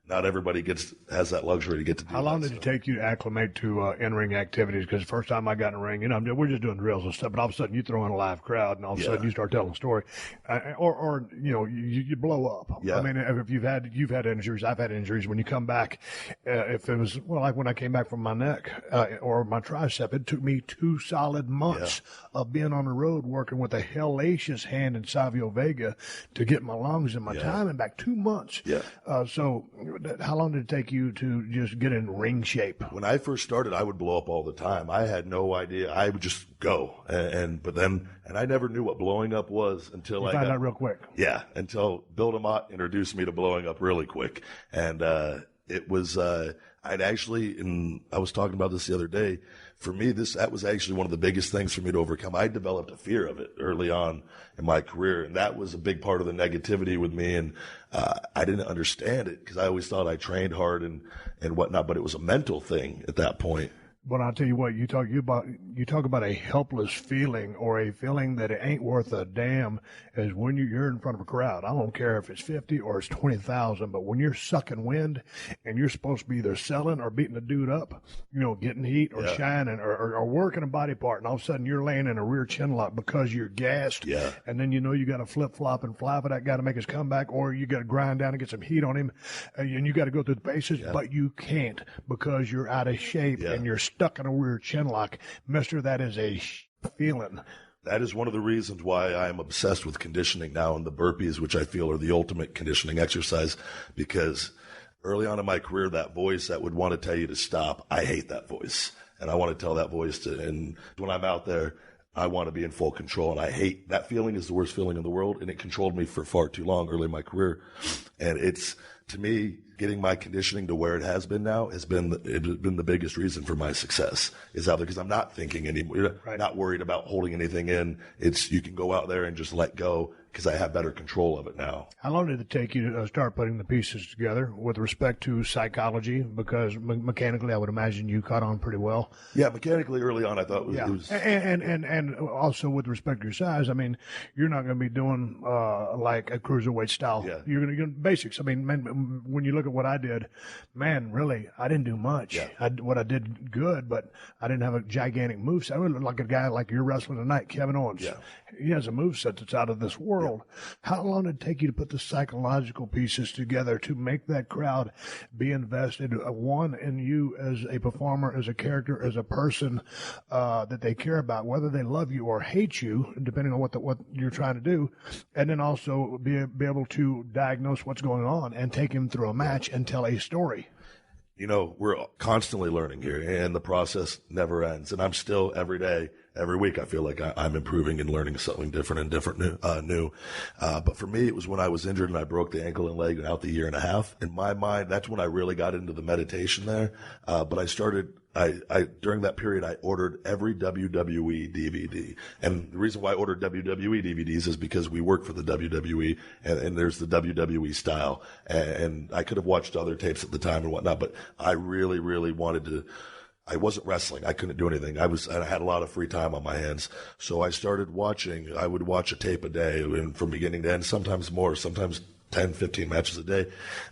not everybody has that luxury to get to do that. How long did it take you to acclimate to in-ring activities? Because the first time I got in the ring, we're just doing drills and stuff, but all of a sudden you throw in a live crowd, and all of a sudden you start telling a story, or you blow up. Yeah. I mean, if you've had injuries, I've had injuries. When you come back, if it was like when I came back from my neck or my tricep, it took me 2 solid months of being on the road working with a hellacious hand in Savio Vega to get my lungs and my timing back. 2 months. Yeah. So how long did it take you to just get in ring shape? When I first started, I would blow up all the time. I had no idea. I would just go, but I never knew what blowing up was until I found out real quick. Yeah, until Bill DeMott introduced me to blowing up really quick, and it was I was talking about this the other day. For me, that was actually one of the biggest things for me to overcome. I developed a fear of it early on in my career, and that was a big part of the negativity with me. And I didn't understand it because I always thought I trained hard and whatnot, but it was a mental thing at that point. But I'll tell you what, you talk about a helpless feeling, or a feeling that it ain't worth a damn, is when you're in front of a crowd. I don't care if it's 50 or it's 20,000, but when you're sucking wind and you're supposed to be either selling or beating a dude up, getting heat or shining or working a body part, and all of a sudden you're laying in a rear chin lock because you're gassed, and then you got to flip flop and fly for that guy to make his comeback, or you got to grind down and get some heat on him, and you got to go through the paces, but you can't because you're out of shape and you're stuck in a weird chin lock. Mister, that is a feeling. That is one of the reasons why I am obsessed with conditioning now, and the burpees, which I feel are the ultimate conditioning exercise, because early on in my career, that voice that would want to tell you to stop, I hate that voice. And I want to tell that voice and when I'm out there, I want to be in full control, and I hate that feeling. Is the worst feeling in the world, and it controlled me for far too long early in my career. And it's, to me, getting my conditioning to where it has been now has been the biggest reason for my success. Is out there because I'm not thinking anymore, not worried about holding anything in. It's, you can go out there and just let go because I have better control of it now. How long did it take you to start putting the pieces together with respect to psychology? Because mechanically, I would imagine you caught on pretty well. Yeah, mechanically early on, I thought it was. And also with respect to your size, I mean, you're not going to be doing like a cruiserweight style. Yeah. You're going to basics. I mean, man, when you look at what I did, man, really, I didn't do much. Yeah. What I did good, but I didn't have a gigantic moveset. I would look like a guy like you're wrestling tonight, Kevin Owens. Yeah. He has a moveset that's out of this world. Yeah. How long did it take you to put the psychological pieces together to make that crowd be invested, one, in you as a performer, as a character, as a person that they care about, whether they love you or hate you, depending on what you're trying to do, and then also be able to diagnose what's going on and take him through a match and tell a story? We're constantly learning here, and the process never ends. And I'm still every day, every week, I feel like I'm improving and learning something different and new. But for me, it was when I was injured and I broke the ankle and leg out the year and a half. In my mind, that's when I really got into the meditation there. But I started, during that period, I ordered every WWE DVD. And the reason why I ordered WWE DVDs is because we work for the WWE, and there's the WWE style. And I could have watched other tapes at the time and whatnot, but I really, really wanted to. I wasn't wrestling. I couldn't do anything. I had a lot of free time on my hands. So I started watching. I would watch a tape a day, and from beginning to end, sometimes more, sometimes 10, 15 matches a day.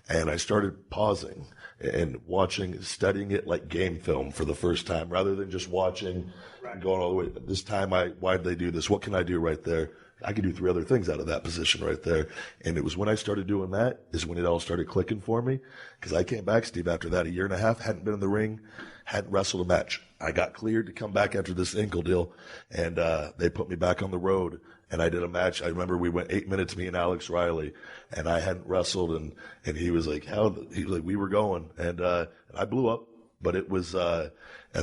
And I started pausing and watching, studying it like game film for the first time, rather than just watching and going all the way. This time, why did they do this? What can I do right there? I could do 3 other things out of that position right there. And it was when I started doing that is when it all started clicking for me. Because I came back, Steve, after that, a year and a half, hadn't been in the ring, hadn't wrestled a match. I got cleared to come back after this ankle deal, and they put me back on the road. And I did a match. I remember we went 8 minutes, me and Alex Riley, and I hadn't wrestled. And he was like, we were going. And I blew up. But it was, at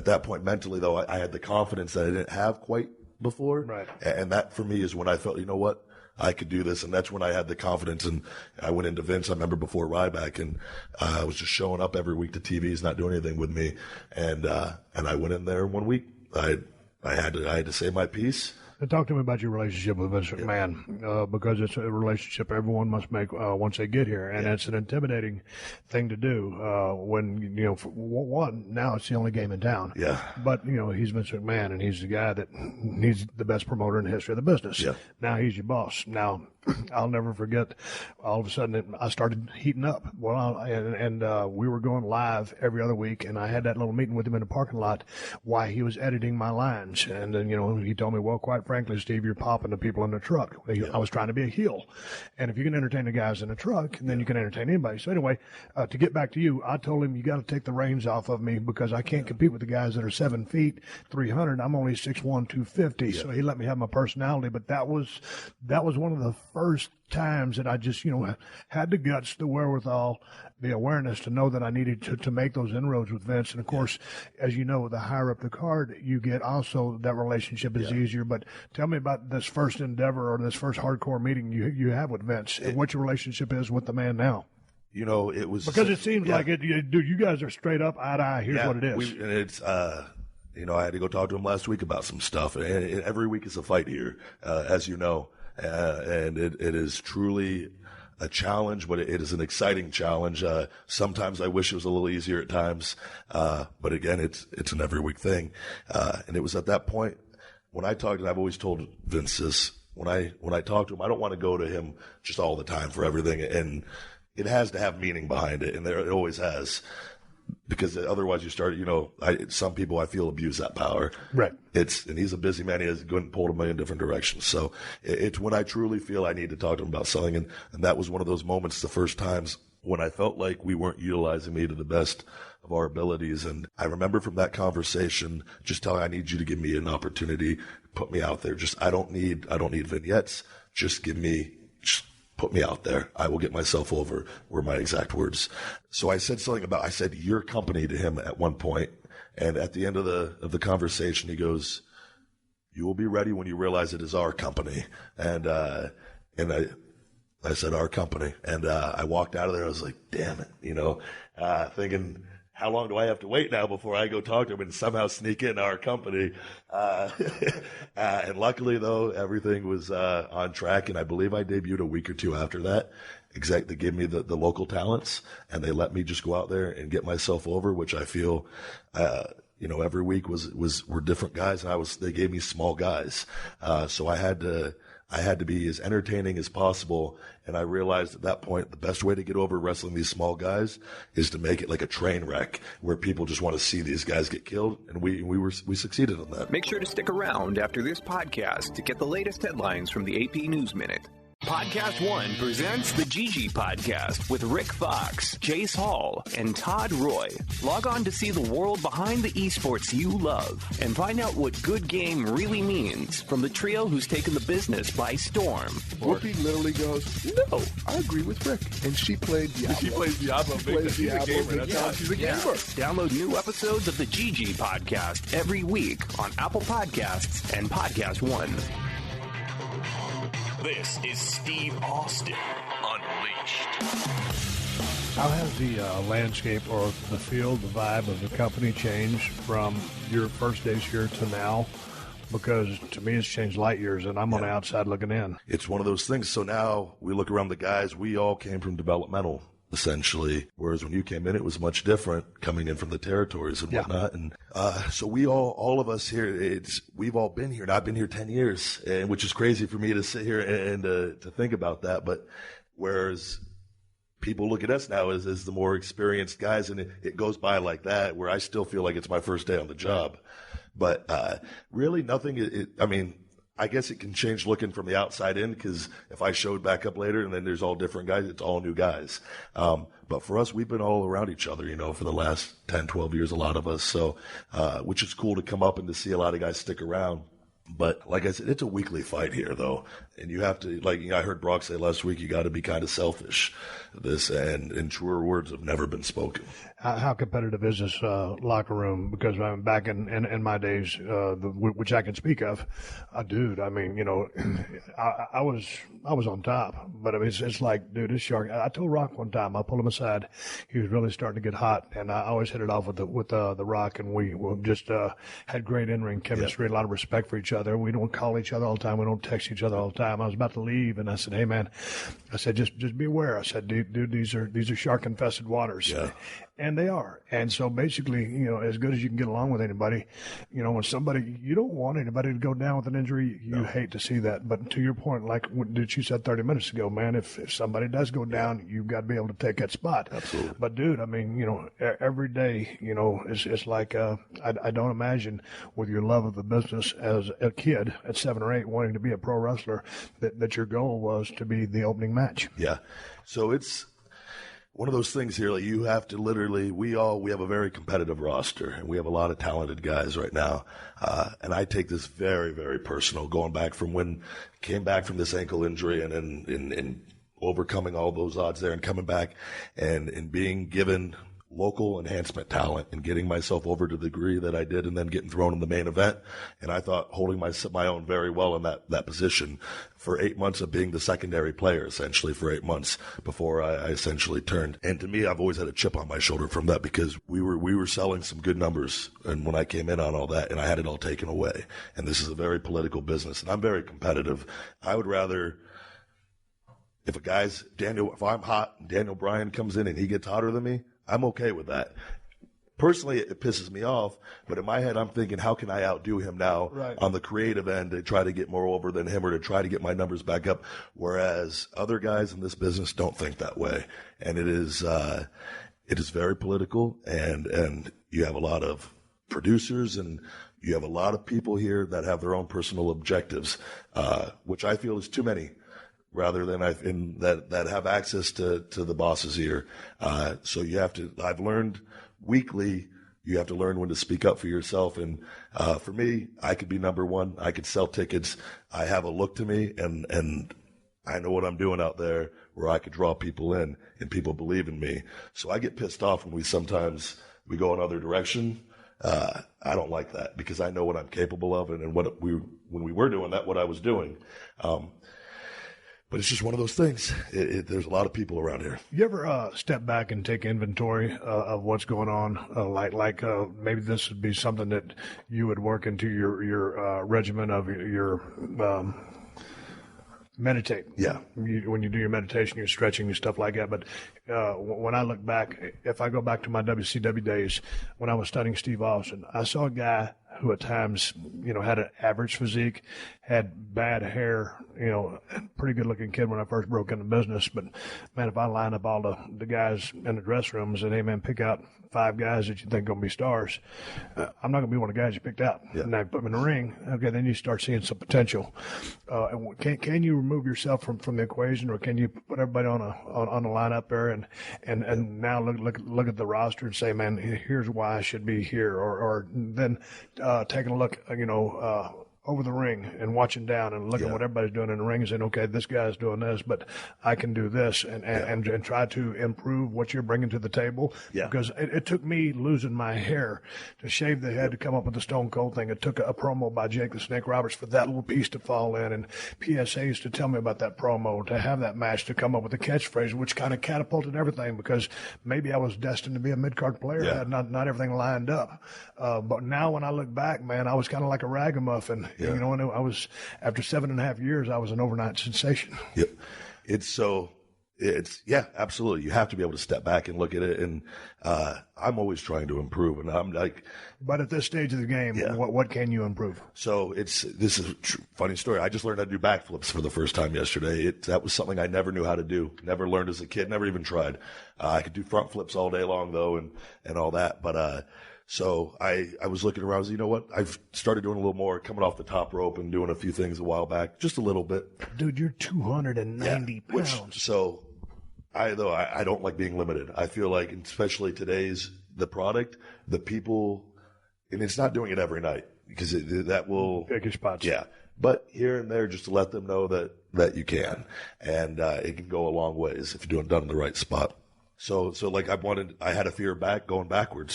that point mentally, though, I had the confidence that I didn't have quite before. Right. And that for me is when I felt, you know what, I could do this. And that's when I had the confidence. And I went into Vince, I remember before Ryback, and I was just showing up every week to TVs, not doing anything with me. And I went in there 1 week. I had to say my piece. And talk to me about your relationship with Vince McMahon, because it's a relationship everyone must make once they get here, and it's an intimidating thing to do when, for one, now it's the only game in town. Yeah. But, he's Vince McMahon, and he's the guy that he's the best promoter in the history of the business. Yeah. Now he's your boss. Now, I'll never forget, all of a sudden I started heating up. Well, and we were going live every other week, and I had that little meeting with him in the parking lot while he was editing my lines. And then, he told me, well, quite frankly, Steve, you're popping the people in the truck. I was trying to be a heel. And if you can entertain the guys in the truck, then you can entertain anybody. So anyway, to get back to you, I told him, you got to take the reins off of me because I can't compete with the guys that are 7 feet, 300. I'm only 6'1", 250. Yeah. So he let me have my personality. But that was one of the first times that I just, had the guts, the wherewithal, the awareness to know that I needed to make those inroads with Vince. And of course, as you know, the higher up the card you get, also that relationship is easier. But tell me about this first endeavor or this first hardcore meeting you have with Vince and what your relationship is with the man now. It was because it seems like it, dude. You guys are straight up eye to eye. Here's what it is. And it's I had to go talk to him last week about some stuff, and every week is a fight here, as you know. And it is truly a challenge, but it is an exciting challenge. Sometimes I wish it was a little easier at times, but again, it's an every week thing. And it was at that point when I talked, and I've always told Vince this, when I talk to him, I don't want to go to him just all the time for everything, and it has to have meaning behind it, and it always has. Because otherwise you start, some people I feel abuse that power. Right. And he's a busy man. He has pulled a million different directions. So it's when I truly feel I need to talk to him about selling. And that was one of those moments, the first times when I felt like we weren't utilizing me to the best of our abilities. And I remember from that conversation, just telling, I need you to give me an opportunity, put me out there. I don't need vignettes. Just put me out there. I will get myself over, were my exact words. So I said something I said your company to him at one point, and at the end of the conversation, he goes, you will be ready when you realize it is our company. And I said, our company. And I walked out of there. I was like, damn it, thinking, how long do I have to wait now before I go talk to him and somehow sneak in our company? And luckily, though, everything was on track, and I believe I debuted a week or two after that. They gave me the local talents, and they let me just go out there and get myself over, which I feel, every week were different guys, and they gave me small guys. So I had to be as entertaining as possible. And I realized at that point, the best way to get over wrestling these small guys is to make it like a train wreck where people just want to see these guys get killed. And we succeeded on that. Make sure to stick around after this podcast to get the latest headlines from the AP News Minute. PodcastOne presents the GG Podcast with Rick Fox, Jace Hall, and Todd Roy. Log on to see the world behind the esports you love and find out what good game really means from the trio who's taken the business by storm. Whoopi literally goes, no, I agree with Rick. And she played Diablo. She plays Diablo. She's a gamer. That's how she's a gamer. Download new episodes of the GG Podcast every week on Apple Podcasts and PodcastOne. This is Steve Austin Unleashed. How has the landscape or the feel, the vibe of the company changed from your first days here to now? Because to me, it's changed light years, and I'm on the outside looking in. It's one of those things. So now we look around the guys. We all came from developmental, essentially. Whereas when you came in, it was much different, coming in from the territories and whatnot. And so we all of us here, we've all been here, and I've been here 10 years, and which is crazy for me to sit here and to think about that. But whereas people look at us now as the more experienced guys, and it goes by like that, where I still feel like it's my first day on the job. But really nothing, I guess it can change looking from the outside in, because if I showed back up later and then there's all different guys, it's all new guys. But for us, we've been all around each other, for the last 10, 12 years, a lot of us. So, which is cool to come up and to see a lot of guys stick around. But like I said, it's a weekly fight here, though. And you have to, I heard Brock say last week, you got to be kind of selfish. And truer words have never been spoken. How competitive is this locker room? Because I'm back in my days, which I can speak of, dude. I mean, you know, I was on top, but I mean, it's like, dude, this shark. I told Rock one time, I pulled him aside. He was really starting to get hot, and I always hit it off with the Rock, and we just had great in-ring chemistry, a lot of respect for each other. We don't call each other all the time. We don't text each other all the time. I was about to leave, and I said, hey man, I said just be aware. I said, dude, these are shark-infested waters. Yeah. And they are. And so basically, you know, as good as you can get along with anybody, you know, when somebody, you don't want anybody to go down with an injury, you hate to see that. But to your point, like what you said 30 minutes ago, man, if somebody does go down, you've got to be able to take that spot. Absolutely. But dude, I mean, you know, every day, you know, it's like, I don't imagine with your love of the business as a kid at 7 or 8 wanting to be a pro wrestler that your goal was to be the opening match. Yeah. So it's one of those things here, like you have to literally, we have a very competitive roster, and we have a lot of talented guys right now. And I take this very, very personal, going back from when I came back from this ankle injury and overcoming all those odds there and coming back and being given local enhancement talent and getting myself over to the degree that I did, and then getting thrown in the main event. And I thought holding my own very well in that position for 8 months of being the secondary player, essentially for 8 months before I essentially turned. And to me, I've always had a chip on my shoulder from that, because we were selling some good numbers, and when I came in on all that, and I had it all taken away. And this is a very political business, and I'm very competitive. I would rather, if I'm hot and Daniel Bryan comes in and he gets hotter than me, I'm okay with that. Personally, it pisses me off, but in my head, I'm thinking, how can I outdo him now on the creative end to try to get more over than him, or to try to get my numbers back up? Whereas other guys in this business don't think that way. And it is very political, and you have a lot of producers, and you have a lot of people here that have their own personal objectives, which I feel is too many, rather than that have access to the boss's ear. So I've learned weekly, you have to learn when to speak up for yourself. And for me, I could be number one. I could sell tickets. I have a look to me, and I know what I'm doing out there, where I could draw people in and people believe in me. So I get pissed off when we go another direction. I don't like that, because I know what I'm capable of, and when we were doing that, what I was doing. But it's just one of those things. There's a lot of people around here. You ever step back and take inventory of what's going on? Like maybe this would be something that you would work into your regimen of your meditate. Yeah. When you do your meditation, your stretching, your stuff like that. But when I look back, if I go back to my WCW days, when I was studying Steve Austin, I saw a guy who at times, you know, had an average physique, had bad hair, you know, pretty good looking kid when I first broke into business. But man, if I line up all the guys in the dress room and say, hey man, pick out 5 guys that you think are going to be stars, I'm not going to be one of the guys you picked out. Yeah. And I put them in the ring. Okay, then you start seeing some potential. Can you remove yourself from the equation, or can you put everybody on a lineup there and now look at the roster and say, man, here's why I should be here, or then taking a look, you know, over the ring and watching down and looking at what everybody's doing in the ring and saying, okay, this guy's doing this, but I can do this, and try to improve what you're bringing to the table. Yeah. Because it took me losing my hair to shave the head to come up with the Stone Cold thing. It took a promo by Jake the Snake Roberts for that little piece to fall in, and PSAs to tell me about that promo, to have that match, to come up with a catchphrase, which kind of catapulted everything, because maybe I was destined to be a mid-card player. I had not everything lined up. But now when I look back, man, I was kind of like a ragamuffin. Yeah. You know, and I was, after 7.5 years, I was an overnight sensation. Yep. Yeah, absolutely. You have to be able to step back and look at it. And I'm always trying to improve. And I'm like, but at this stage of the game, what can you improve? So this is a funny story. I just learned how to do backflips for the first time yesterday. That was something I never knew how to do. Never learned as a kid. Never even tried. I could do front flips all day long though, and all that. But so I was looking around. I was, you know what? I've started doing a little more, coming off the top rope and doing a few things a while back, just a little bit. Dude, you're 290 pounds. So I don't like being limited. I feel like, especially today's the product, the people, and it's not doing it every night, because that will pick your spots. Yeah, but here and there, just to let them know that you can, and it can go a long ways if you're done in the right spot. So like I had a fear of going backwards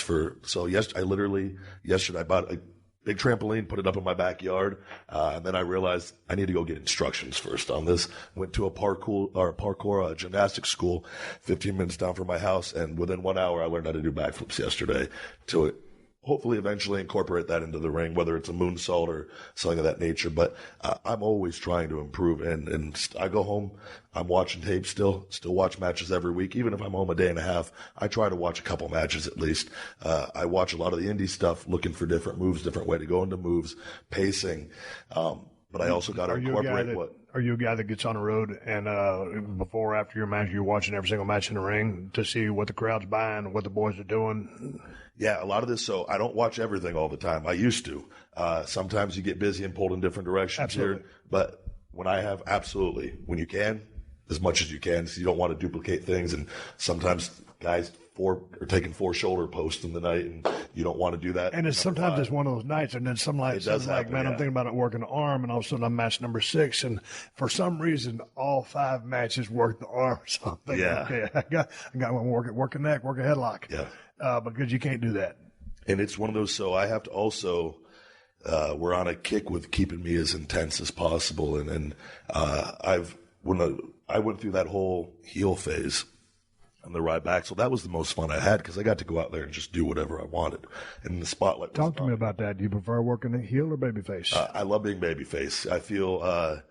yesterday I bought a big trampoline, put it up in my backyard, and then I realized I need to go get instructions first on this. Went to a parkour gymnastics school 15 minutes down from my house, and within 1 hour I learned how to do backflips yesterday to hopefully eventually incorporate that into the ring, whether it's a moonsault or something of that nature. But I'm always trying to improve, and I go home, I'm watching tape still watch matches every week. Even if I'm home a day and a half, I try to watch a couple matches at least. I watch a lot of the indie stuff, looking for different moves, different way to go into moves, pacing. But I also got to incorporate Are you a guy that gets on the road and before or after your match, you're watching every single match in the ring to see what the crowd's buying, what the boys are doing? Yeah, a lot of this. So I don't watch everything all the time. I used to. Sometimes you get busy and pulled in different directions. Absolutely. Here. But when you can, as much as you can, so you don't want to duplicate things. And sometimes guys are taking 4 shoulder posts in the night, and you don't want to do that. And sometimes it's one of those nights, and then some nights it's like, man, I'm thinking about it working the arm, and all of a sudden I'm match number 6, and for some reason all 5 matches work the arm. So I'm thinking, okay, I got one work a neck, work a headlock. Yeah. Because you can't do that. And it's one of those. So I have to also. We're on a kick with keeping me as intense as possible, and when I went through that whole heel phase on the Ryback, so that was the most fun I had because I got to go out there and just do whatever I wanted. And the spotlight. Talk to me about that. Do you prefer working a heel or babyface? I love being babyface. I feel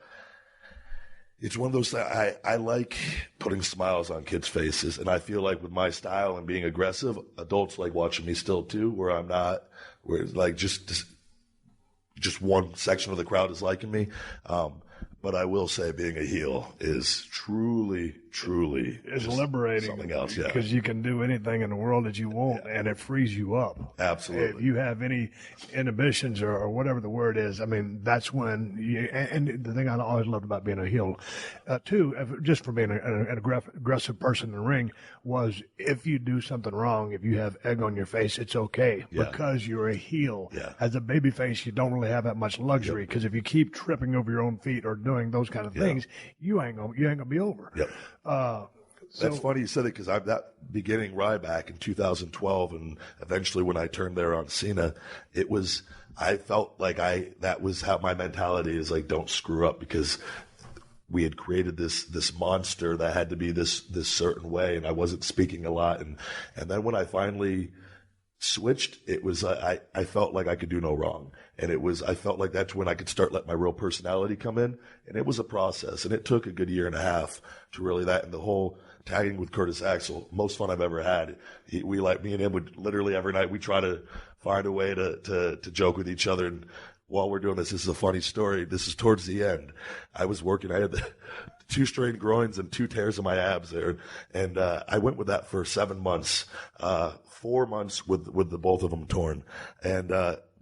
it's one of those things. I like putting smiles on kids' faces, and I feel like with my style and being aggressive, adults like watching me still too. Where it's like just one section of the crowd is liking me. But I will say being a heel is truly it's liberating. Something else, yeah. Because you can do anything in the world that you want, and it frees you up. Absolutely. If you have any inhibitions or whatever the word is, I mean, that's when and the thing I always loved about being a heel, too, just for being an aggressive person in the ring, was if you do something wrong, if you have egg on your face, it's okay because you're a heel. Yeah. As a baby face, you don't really have that much luxury because if you keep tripping over your own feet or doing those kind of things, you ain't gonna be over. Yep. That's funny you said it because I'm that beginning Ryback in 2012, and eventually when I turned there on Cena, I felt like that was how my mentality is, like, don't screw up, because we had created this monster that had to be this certain way, and I wasn't speaking a lot, and then when I finally switched, it was I felt like I could do no wrong, and I felt like that's when I could start letting my real personality come in, and it was a process, and it took a good year and a half to really and the whole tagging with Curtis Axel, most fun I've ever had. Me and him would literally every night we try to find a way to joke with each other, and while we're doing this is a funny story. This is towards the end. I was working. I had the 2 strained groins and 2 tears in my abs there, and I went with that for 7 months. 4 months with the both of them torn, and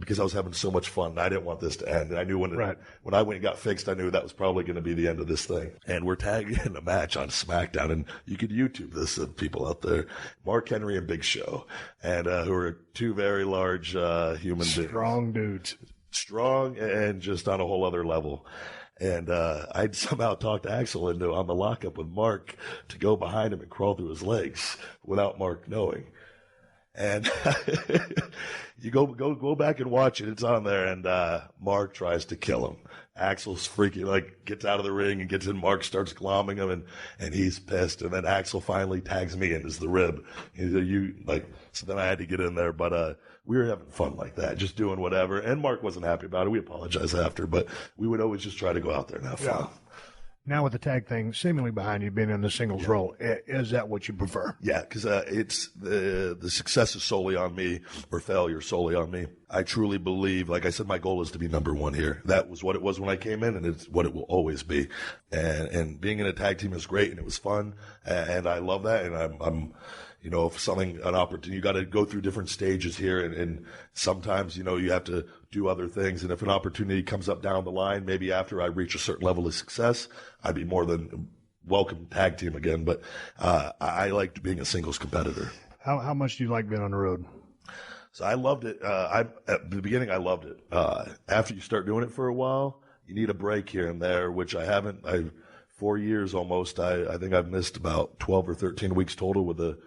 because I was having so much fun, I didn't want this to end. And I knew when I went and got fixed, I knew that was probably going to be the end of this thing. And we're tagging in a match on SmackDown, and you could YouTube this, people out there, Mark Henry and Big Show, and who are 2 very large human beings, strong dudes, strong and just on a whole other level. And I'd somehow talked Axel into on the lockup with Mark to go behind him and crawl through his legs without Mark knowing. And you go back and watch it. It's on there. And Mark tries to kill him. Axel's freaking, gets out of the ring and gets in. Mark starts glomming him, and he's pissed. And then Axel finally tags me in as the rib. So then I had to get in there. But we were having fun like that, just doing whatever. And Mark wasn't happy about it. We apologized after, but we would always just try to go out there and have fun. Now with the tag thing seemingly behind you, being in the singles role, is that what you prefer? Yeah, because it's the success is solely on me, or failure solely on me. I truly believe, like I said, my goal is to be number 1 here. That was what it was when I came in, and it's what it will always be. And being in a tag team is great, and it was fun, and I love that. And I'm if an opportunity, you got to go through different stages here, and sometimes, you have to do other things. And if an opportunity comes up down the line, maybe after I reach a certain level of success, I'd be more than welcome tag team again. But I liked being a singles competitor. How much do you like being on the road? So I loved it. At the beginning, I loved it. After you start doing it for a while, you need a break here and there, which I haven't. I 4 years almost, I think I've missed about 12 or 13 weeks total, with the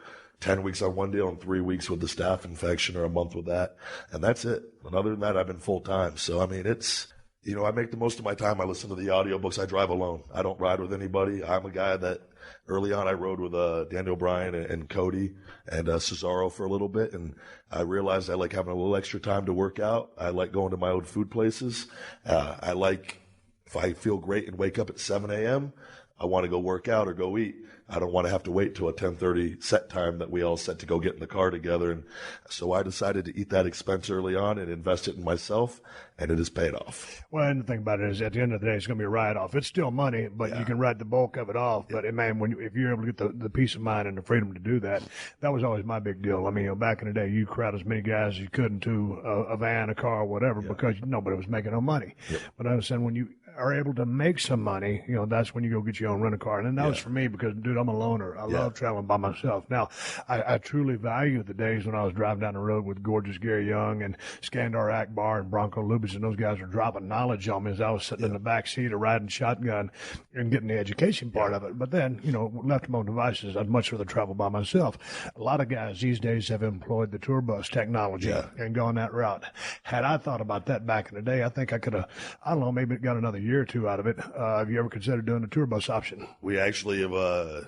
10 weeks on one deal and 3 weeks with the staph infection, or a month with that. And that's it. And other than that, I've been full time. So, I mean, it's, you know, I make the most of my time. I listen to the audiobooks. I drive alone. I don't ride with anybody. I'm a guy that early on I rode with Daniel Bryan and Cody and Cesaro for a little bit. And I realized I like having a little extra time to work out. I like going to my own food places. I like, if I feel great and wake up at 7 a.m., I want to go work out or go eat. I don't want to have to wait till a 10:30 set time that we all set to go get in the car together. And so I decided to eat that expense early on and invest it in myself, and it has paid off. Well, and the thing about it is, at the end of the day, it's going to be a write-off. It's still money, but you can write the bulk of it off. But, man, if you're able to get the peace of mind and the freedom to do that, that was always my big deal. I mean, back in the day, you crowd as many guys as you could into a van, a car, whatever, because nobody was making no money. But I understand when you are able to make some money, that's when you go get your own rental-car. And that was for me because, dude, I'm a loner. I love traveling by myself. Now, I truly value the days when I was driving down the road with gorgeous Gary Young and Skandar Akbar and Bronco Lubitz, and those guys were dropping knowledge on me as I was sitting in the back seat or riding shotgun and getting the education part of it. But then, left to my own devices, I'd much rather travel by myself. A lot of guys these days have employed the tour bus technology and gone that route. Had I thought about that back in the day, I think I could have, I don't know, maybe got another year or two out of it. Have you ever considered doing a tour bus option? We actually have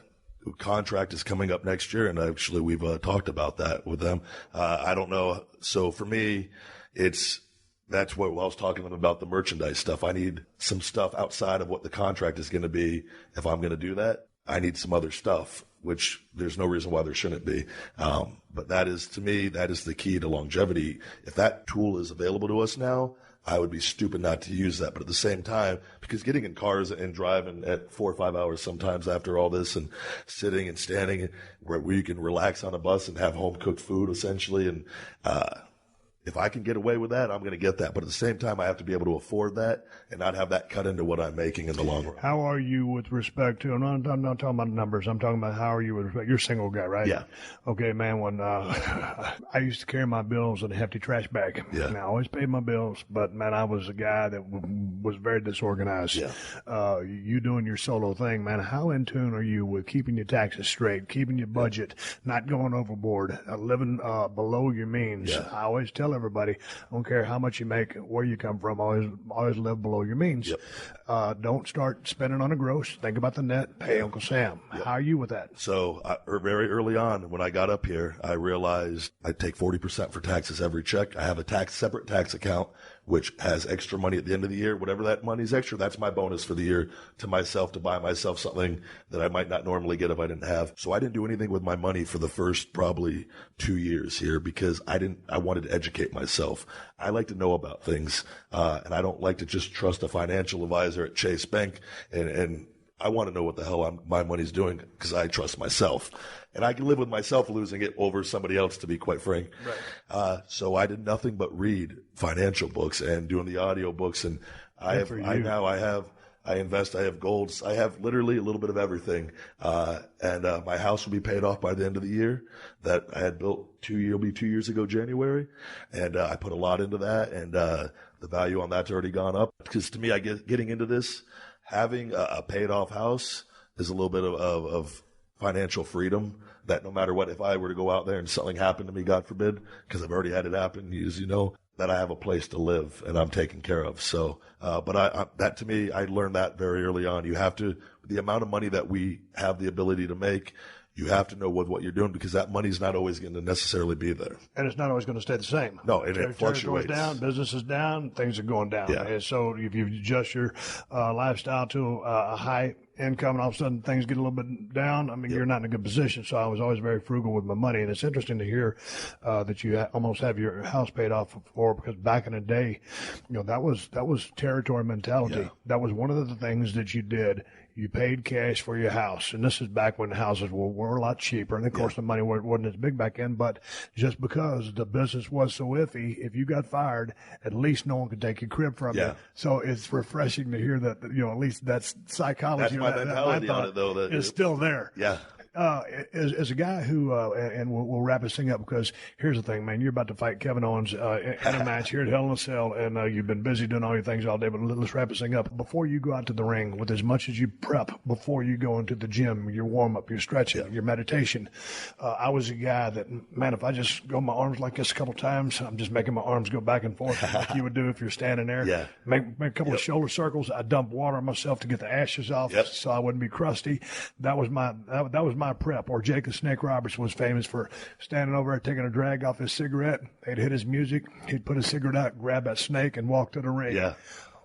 contract is coming up next year, and actually we've talked about that with them. I don't know. So for me, that's what I was talking to them about, the merchandise stuff. I need some stuff outside of what the contract is going to be. If I'm going to do that, I need some other stuff, which there's no reason why there shouldn't be. But that is, to me, that is the key to longevity. If that tool is available to us now, I would be stupid not to use that. But at the same time, because getting in cars and driving at 4 or 5 hours sometimes after all this, and sitting and standing where you can relax on a bus and have home cooked food essentially, and if I can get away with that, I'm going to get that. But at the same time, I have to be able to afford that and not have that cut into what I'm making in the long run. How are you with respect to, I'm not talking about numbers, I'm talking about how are you with respect, you're a single guy, right? Yeah. Okay, man, when I used to carry my bills in a hefty trash bag. Yeah. And I always paid my bills, but, man, I was a guy that was very disorganized. Yeah. You doing your solo thing, man, how in tune are you with keeping your taxes straight, keeping your budget, not going overboard, living below your means? Yeah. I always tell everybody, I don't care how much you make, where you come from, always live below your means. Yep. Don't start spending on a gross. Think about the net. Pay Uncle Sam. Yep. How are you with that? So very early on, when I got up here, I realized I take 40% for taxes every check. I have a separate tax account, which has extra money at the end of the year. Whatever that money is extra, that's my bonus for the year to myself, to buy myself something that I might not normally get if I didn't have. So I didn't do anything with my money for the first probably 2 years here, because I wanted to educate myself. I like to know about things, and I don't like to just trust a financial advisor at Chase Bank, and I want to know what the hell my money's doing, because I trust myself. And I can live with myself losing it over somebody else, to be quite frank. Right. So I did nothing but read financial books and doing the audio books. And I invest, I have golds, I have literally a little bit of everything. And my house will be paid off by the end of the year that I had built it'll be 2 years ago, January. And I put a lot into that, and the value on that's already gone up. Because to me, getting into this, having a paid off house is a little bit of financial freedom, that no matter what, if I were to go out there and something happened to me, God forbid, because I've already had it happen, as you know, that I have a place to live and I'm taken care of. So, but that to me, I learned that very early on. You have to, the amount of money that we have the ability to make, you have to know what you're doing, because that money's not always going to necessarily be there. And it's not always going to stay the same. No, it fluctuates. Down, business is down, things are going down. Yeah. And so if you adjust your lifestyle to a high income and all of a sudden things get a little bit down, I mean, you're not in a good position. So I was always very frugal with my money. And it's interesting to hear that you almost have your house paid off for, because back in the day, that was territory mentality. Yeah. That was one of the things that you did. You paid cash for your house. And this is back when the houses were a lot cheaper. And, of course, the money wasn't as big back then. But just because the business was so iffy, if you got fired, at least no one could take your crib from you. So it's refreshing to hear that, at least that's psychology. That's my mentality on it, though. That is still there. Yeah. As a guy who, and we'll wrap this thing up because here's the thing, man. You're about to fight Kevin Owens in a match here at Hell in a Cell, and you've been busy doing all your things all day. But let's wrap this thing up. Before you go out to the ring, with as much as you prep before you go into the gym, your warm up, your stretching, your meditation. I was a guy that, man, if I just go my arms like this a couple times, I'm just making my arms go back and forth like you would do if you're standing there. Yeah. Make a couple of shoulder circles. I dump water on myself to get the ashes off so I wouldn't be crusty. That was my prep. Or Jake the Snake Roberts was famous for standing over there taking a drag off his cigarette. They'd hit his music. He'd put his cigarette out, grab that snake, and walk to the ring. Yeah.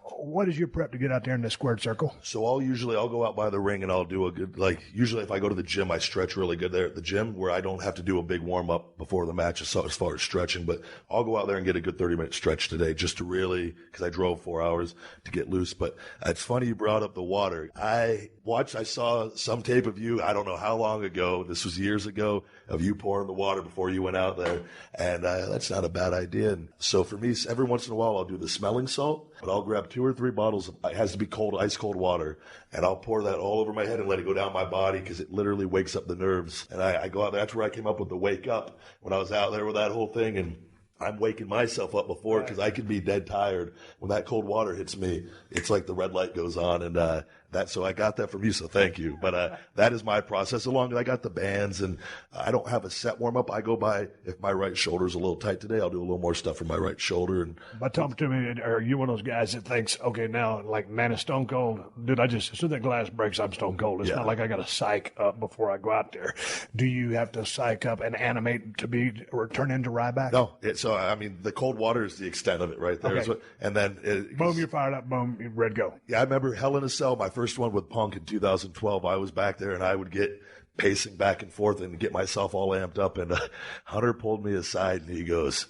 What is your prep to get out there in the squared circle? So I'll go out by the ring and I'll do a good, usually if I go to the gym, I stretch really good there at the gym where I don't have to do a big warm up before the match as far as stretching, but I'll go out there and get a good 30-minute stretch today just to really, because I drove 4 hours to get loose. But it's funny you brought up the water. I saw some tape of you, I don't know how long ago, this was years ago, of you pouring the water before you went out there. And that's not a bad idea. And so for me, every once in a while, I'll do the smelling salt, but I'll grab 2 or 3 bottles of, it has to be cold, ice cold water. And I'll pour that all over my head and let it go down my body because it literally wakes up the nerves. And I go out there. That's where I came up with the wake up when I was out there with that whole thing. And I'm waking myself up before because I could be dead tired. When that cold water hits me, it's like the red light goes on. And so I got that from you, so thank you. But that is my process. Along, I got the bands, and I don't have a set warm-up. I go by, if my right shoulder's a little tight today, I'll do a little more stuff for my right shoulder. But talk to me, are you one of those guys that thinks, okay, now, like, man, it's Stone Cold. Dude, as soon as that glass breaks, I'm Stone Cold. It's not like I got to psych up before I go out there. Do you have to psych up and animate to be or turn into Ryback? No. The cold water is the extent of it right there. Okay. And then boom, you're fired up. Boom, you're red go. Yeah, I remember Hell in a Cell, my first one with Punk in 2012. I was back there and I would get pacing back and forth and get myself all amped up. And Hunter pulled me aside and he goes,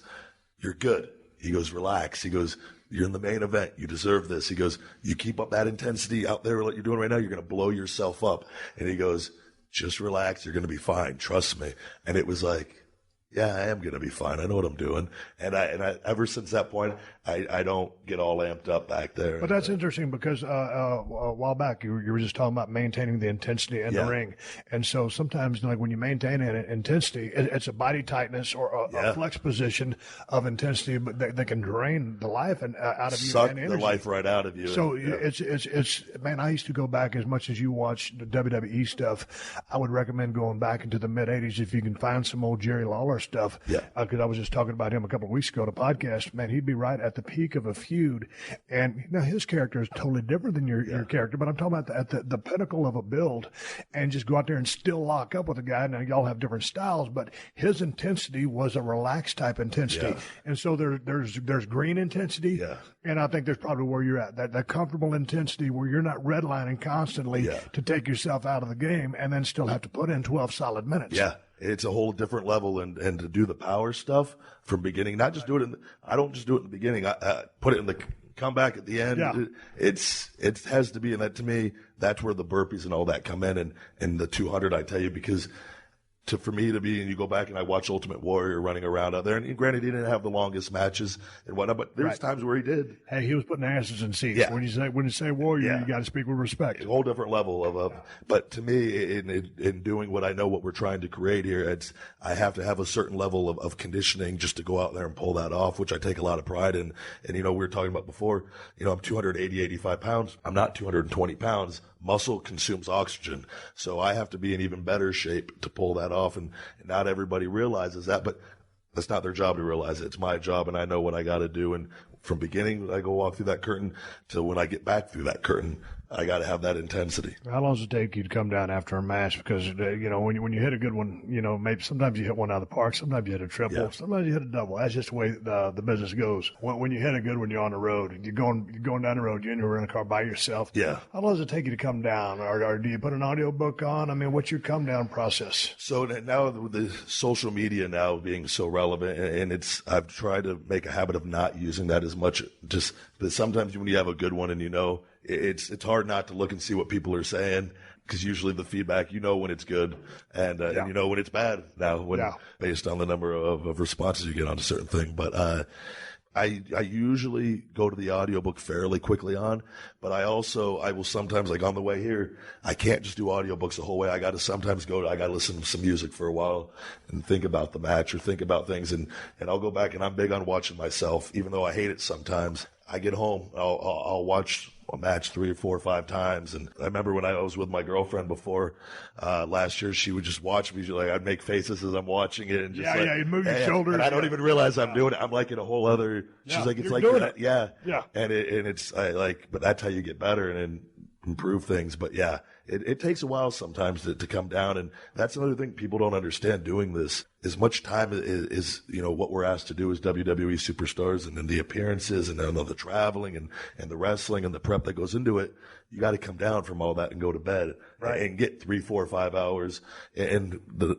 "You're good." He goes, "Relax." He goes, "You're in the main event. You deserve this." He goes, "You keep up that intensity out there like you're doing right now, you're going to blow yourself up." And he goes, "Just relax. You're going to be fine. Trust me." And it was like, yeah, I am going to be fine. I know what I'm doing. And I ever since that point, I don't get all amped up back there. But that's interesting because a while back, you were just talking about maintaining the intensity in the ring. And so sometimes, like when you maintain an intensity, it's a body tightness or a flex position of intensity but that can drain the life out of you. Suck the life right out of you. So it's man, I used to go back as much as you watch the WWE stuff. I would recommend going back into the mid-'80s if you can find some old Jerry Lawler stuff. Because I was just talking about him a couple of weeks ago on a podcast. Man, he'd be right at the peak of a feud. And now his character is totally different than your character, but I'm talking about at the pinnacle of a build and just go out there and still lock up with a guy. Now, y'all have different styles, but his intensity was a relaxed type intensity. Yeah. And so there's green intensity. Yeah. And I think there's probably where you're at, that comfortable intensity where you're not redlining constantly to take yourself out of the game and then still have to put in 12 solid minutes. Yeah. It's a whole different level, and to do the power stuff from beginning, not just do it I don't just do it in the beginning. I put it in the comeback at the end. Yeah. It has to be, and that to me, that's where the burpees and all that come in, and the 200, I tell you, because for me to be, and you go back and I watch Ultimate Warrior running around out there, and granted he didn't have the longest matches and whatnot, but there's times where he did. Hey, he was putting asses in seats. Yeah. When you say Warrior, you got to speak with respect. A whole different level of but to me, in doing what I know what we're trying to create here, I have to have a certain level of conditioning just to go out there and pull that off, which I take a lot of pride in. And we were talking about before, I'm 85 pounds. I'm not 220 pounds. Muscle consumes oxygen. So I have to be in even better shape to pull that off. And not everybody realizes that, but that's not their job to realize it. It's my job, and I know what I got to do. And from beginning, I go walk through that curtain to when I get back through that curtain, I got to have that intensity. How long does it take you to come down after a match? Because, when you hit a good one, maybe sometimes you hit one out of the park, sometimes you hit a triple, sometimes you hit a double. That's just the way the business goes. When you hit a good one, you're on the road. You're going down the road, you're in your rental car by yourself. Yeah. How long does it take you to come down? Or do you put an audio book on? I mean, what's your come down process? So now with the social media now being so relevant, and I've tried to make a habit of not using that as much. Just that sometimes when you have a good one and it's hard not to look and see what people are saying, because usually the feedback, when it's good and when it's bad now, based on the number of responses you get on a certain thing. But I usually go to the audiobook fairly quickly on, but I will sometimes, like on the way here, I can't just do audiobooks the whole way. I got to sometimes I got to listen to some music for a while and think about the match or think about things. And I'll go back, and I'm big on watching myself, even though I hate it sometimes. I get home, I'll watch a match 3 or 4 or 5 times. And I remember when I was with my girlfriend before, last year, she would just watch me. Like, I'd make faces as I'm watching it and just you'd move your shoulders. And I don't even realize I'm doing it. I'm like in a whole other, she's like, it's like, yeah. And it's but that's how you get better and improve things. But yeah, it takes a while sometimes to come down. And that's another thing people don't understand doing this. As much time is what we're asked to do as WWE superstars, and then the appearances and then the traveling and the wrestling and the prep that goes into it, you got to come down from all that and go to bed and get 3, 4, 5 hours. And the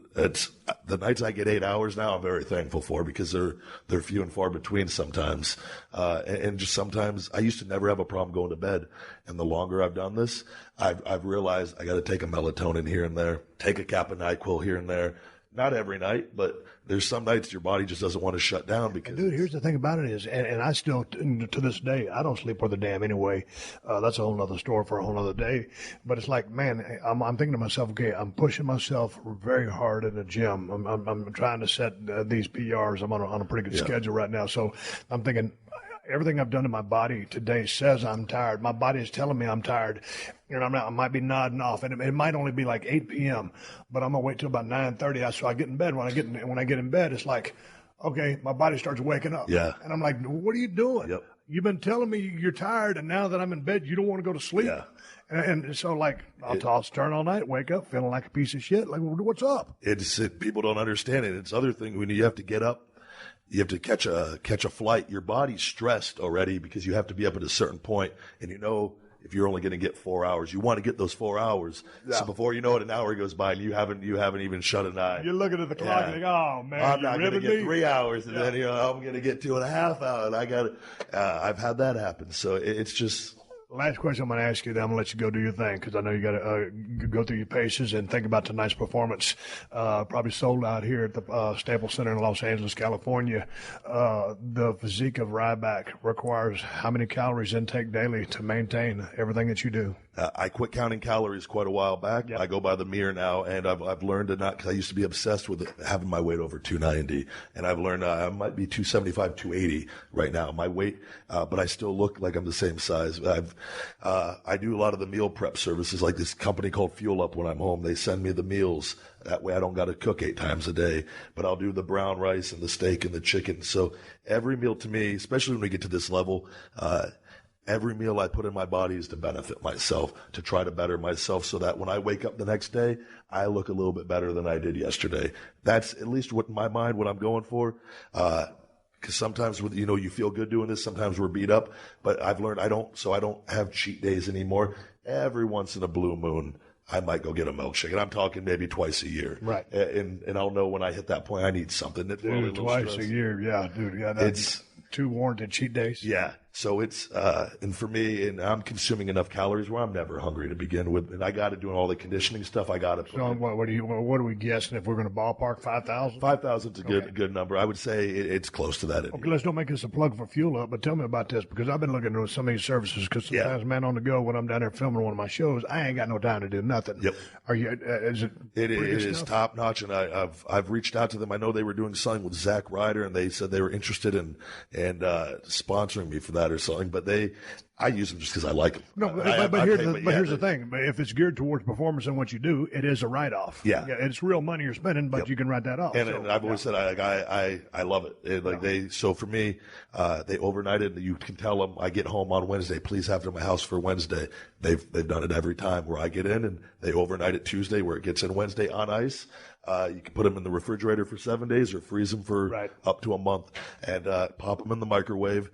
nights I get 8 hours now, I'm very thankful for, because they're few and far between sometimes. And just sometimes I used to never have a problem going to bed. And the longer I've done this, I've realized I got to take a melatonin here and there, take a Kappa NyQuil here and there. Not every night, but there's some nights your body just doesn't want to shut down because. Dude, here's the thing about it is, and I still, to this day, I don't sleep worth a damn anyway. That's a whole nother story for a whole nother day. But it's like, man, I'm thinking to myself, okay, I'm pushing myself very hard in the gym. I'm trying to set these PRs. I'm on a pretty good schedule right now. So I'm thinking, everything I've done to my body today says I'm tired. My body is telling me I'm tired. And I might be nodding off, and it might only be like 8 p.m., but I'm gonna wait till about 9:30. So I get in bed. When I get in bed, it's like, okay, my body starts waking up. Yeah. And I'm like, what are you doing? Yep. You've been telling me you're tired, and now that I'm in bed, you don't want to go to sleep. Yeah. And so, like, I'll toss, turn all night, wake up feeling like a piece of shit. Like, what's up? People don't understand it. It's other thing when you have to get up. You have to catch a flight. Your body's stressed already because you have to be up at a certain point, and if you're only going to get 4 hours, you want to get those 4 hours. Yeah. So before you know it, an hour goes by and you haven't even shut an eye. You're looking at the clock and like, oh man, I'm not going to get 3 hours, and then I'm going to get 2.5 hours. And I've had that happen. So it's just. Last question I'm going to ask you, then I'm going to let you go do your thing, because I know you got to go through your paces and think about tonight's performance. Probably sold out here at the Staples Center in Los Angeles, California. The physique of Ryback requires how many calories intake daily to maintain everything that you do? I quit counting calories quite a while back. Yep. I go by the mirror now, and I've learned to not, because I used to be obsessed with having my weight over 290, and I've learned I might be 275, 280 right now, my weight, but I still look like I'm the same size. I do a lot of the meal prep services, like this company called Fuel Up. When I'm home, they send me the meals. That way I don't got to cook 8 times a day, but I'll do the brown rice and the steak and the chicken. So every meal to me, especially when we get to this level, every meal I put in my body is to benefit myself, to try to better myself, so that when I wake up the next day, I look a little bit better than I did yesterday. That's at least what in my mind, what I'm going for. Because sometimes you feel good doing this. Sometimes we're beat up, but I've learned I don't have cheat days anymore. Every once in a blue moon, I might go get a milkshake, and I'm talking maybe twice a year. Right. And I'll know when I hit that point I need something. Dude, twice a year, yeah, dude. Yeah, that's 2 warranted cheat days. Yeah. So it's, and for me, and I'm consuming enough calories where I'm never hungry to begin with. And I got to do all the conditioning stuff. I got to. So what are we guessing if we're going to ballpark 5,000? 5,000 is a good number. I would say it's close to that. Okay, let's don't make this a plug for Fuel Up, but tell me about this, because I've been looking at some of these services, because sometimes, man, on the go, when I'm down there filming one of my shows, I ain't got no time to do nothing. Yep. Are you, is it? It is top notch. And I've reached out to them. I know they were doing something with Zack Ryder, and they said they were interested in, sponsoring me for that or something, but I use them just because I like them. No, but here's the thing. If it's geared towards performance and what you do, it is a write-off. Yeah. It's real money you're spending, but you can write that off. And I've always said I love it. So for me, they overnighted. You can tell them I get home on Wednesday. Please have it in my house for Wednesday. They've done it every time where I get in, and they overnight it Tuesday, where it gets in Wednesday on ice. You can put them in the refrigerator for 7 days or freeze them for up to a month, and pop them in the microwave.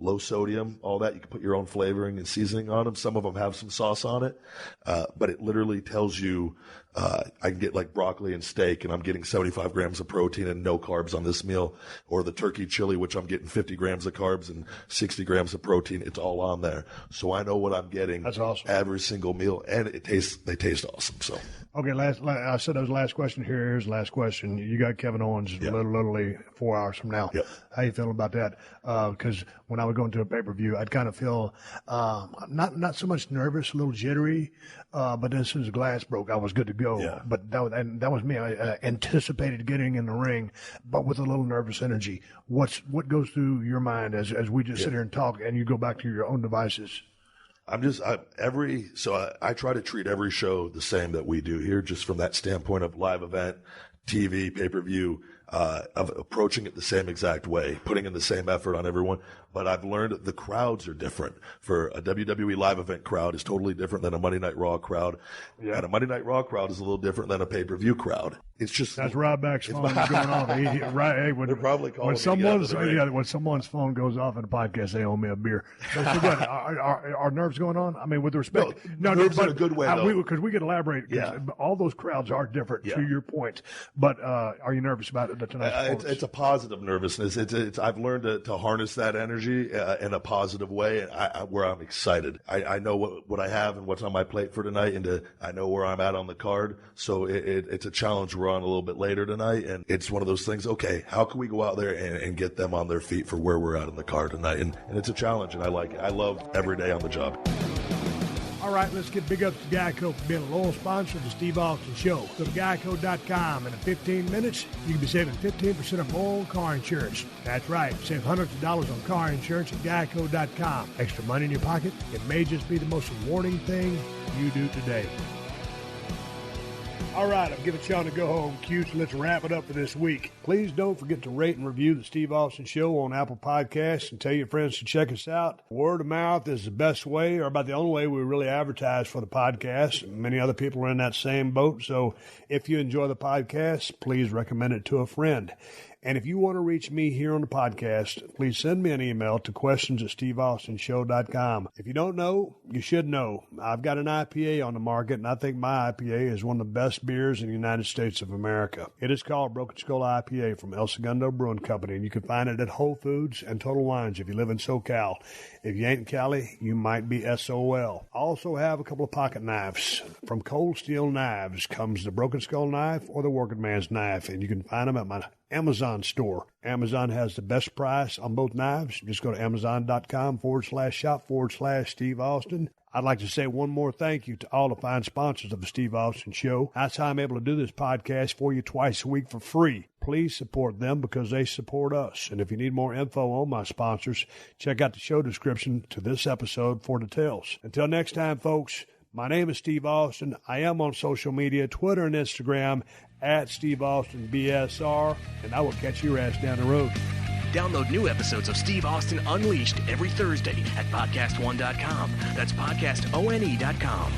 Low sodium, all that. You can put your own flavoring and seasoning on them. Some of them have some sauce on it, but it literally tells you I can get like broccoli and steak, and I'm getting 75 grams of protein and no carbs on this meal, or the turkey chili, which I'm getting 50 grams of carbs and 60 grams of protein. It's all on there. So I know what I'm getting. That's awesome. Every single meal, and they taste awesome. So. Okay, I said that was the last question here. Here's the last question. You got Kevin Owens literally 4 hours from now. Yep. How you feeling about that? Because when I was going to a pay-per-view, I'd kind of feel not so much nervous, a little jittery, but then as soon as the glass broke, I was good to go. Yeah. But that was me. I anticipated getting in the ring, but with a little nervous energy. What goes through your mind as we just sit here and talk, and you go back to your own devices? I try to treat every show the same that we do here, just from that standpoint of live event, TV, pay-per-view, of approaching it the same exact way, putting in the same effort on everyone. But I've learned that the crowds are different. For a WWE live event crowd is totally different than a Monday Night Raw crowd. Yeah. And a Monday Night Raw crowd is a little different than a pay-per-view crowd. It's just that's Ryback's phone is going off. They're probably calling when someone's phone goes off in a podcast, they owe me a beer. So are nerves going on? I mean, with respect, nerves in a good way, because we can elaborate. Yeah. All those crowds are different. To your point, but are you nervous about it tonight? It's a positive nervousness. I've learned to harness that energy in a positive way, where I'm excited. I know what I have and what's on my plate for tonight, and I know where I'm at on the card. So it's a challenge we're on a little bit later tonight, and it's one of those things. Okay, how can we go out there and get them on their feet for where we're at on the card tonight? And it's a challenge, and I like it. I love every day on the job. All right, let's get big ups to Geico for being a loyal sponsor of the Steve Austin Show. Go to geico.com, and in 15 minutes, you can be saving 15% or more on car insurance. That's right, save hundreds of dollars on car insurance at geico.com. Extra money in your pocket? It may just be the most rewarding thing you do today. All right, I'm giving Sean a go-home cue, so let's wrap it up for this week. Please don't forget to rate and review the Steve Austin Show on Apple Podcasts, and tell your friends to check us out. Word of mouth is the best way, or about the only way we really advertise for the podcast. Many other people are in that same boat, so if you enjoy the podcast, please recommend it to a friend. And if you want to reach me here on the podcast, please send me an email to questions@steveaustinshow.com. If you don't know, you should know. I've got an IPA on the market, and I think my IPA is one of the best beers in the United States of America. It is called Broken Skull IPA from El Segundo Brewing Company, and you can find it at Whole Foods and Total Wines if you live in SoCal. If you ain't in Cali, you might be SOL. I also have a couple of pocket knives. From Cold Steel Knives comes the Broken Skull knife or the Working Man's knife, and you can find them at my Amazon store. Amazon has the best price on both knives. Just go to amazon.com/shop/Steve Austin. I'd like to say one more thank you to all the fine sponsors of the Steve Austin Show. That's how I'm able to do this podcast for you twice a week for free. Please support them because they support us. And if you need more info on my sponsors, check out the show description to this episode for details. Until next time, folks, my name is Steve Austin. I am on social media, Twitter and Instagram, at Steve Austin BSR, and I will catch your ass down the road. Download new episodes of Steve Austin Unleashed every Thursday at PodcastOne.com. That's PodcastOne.com.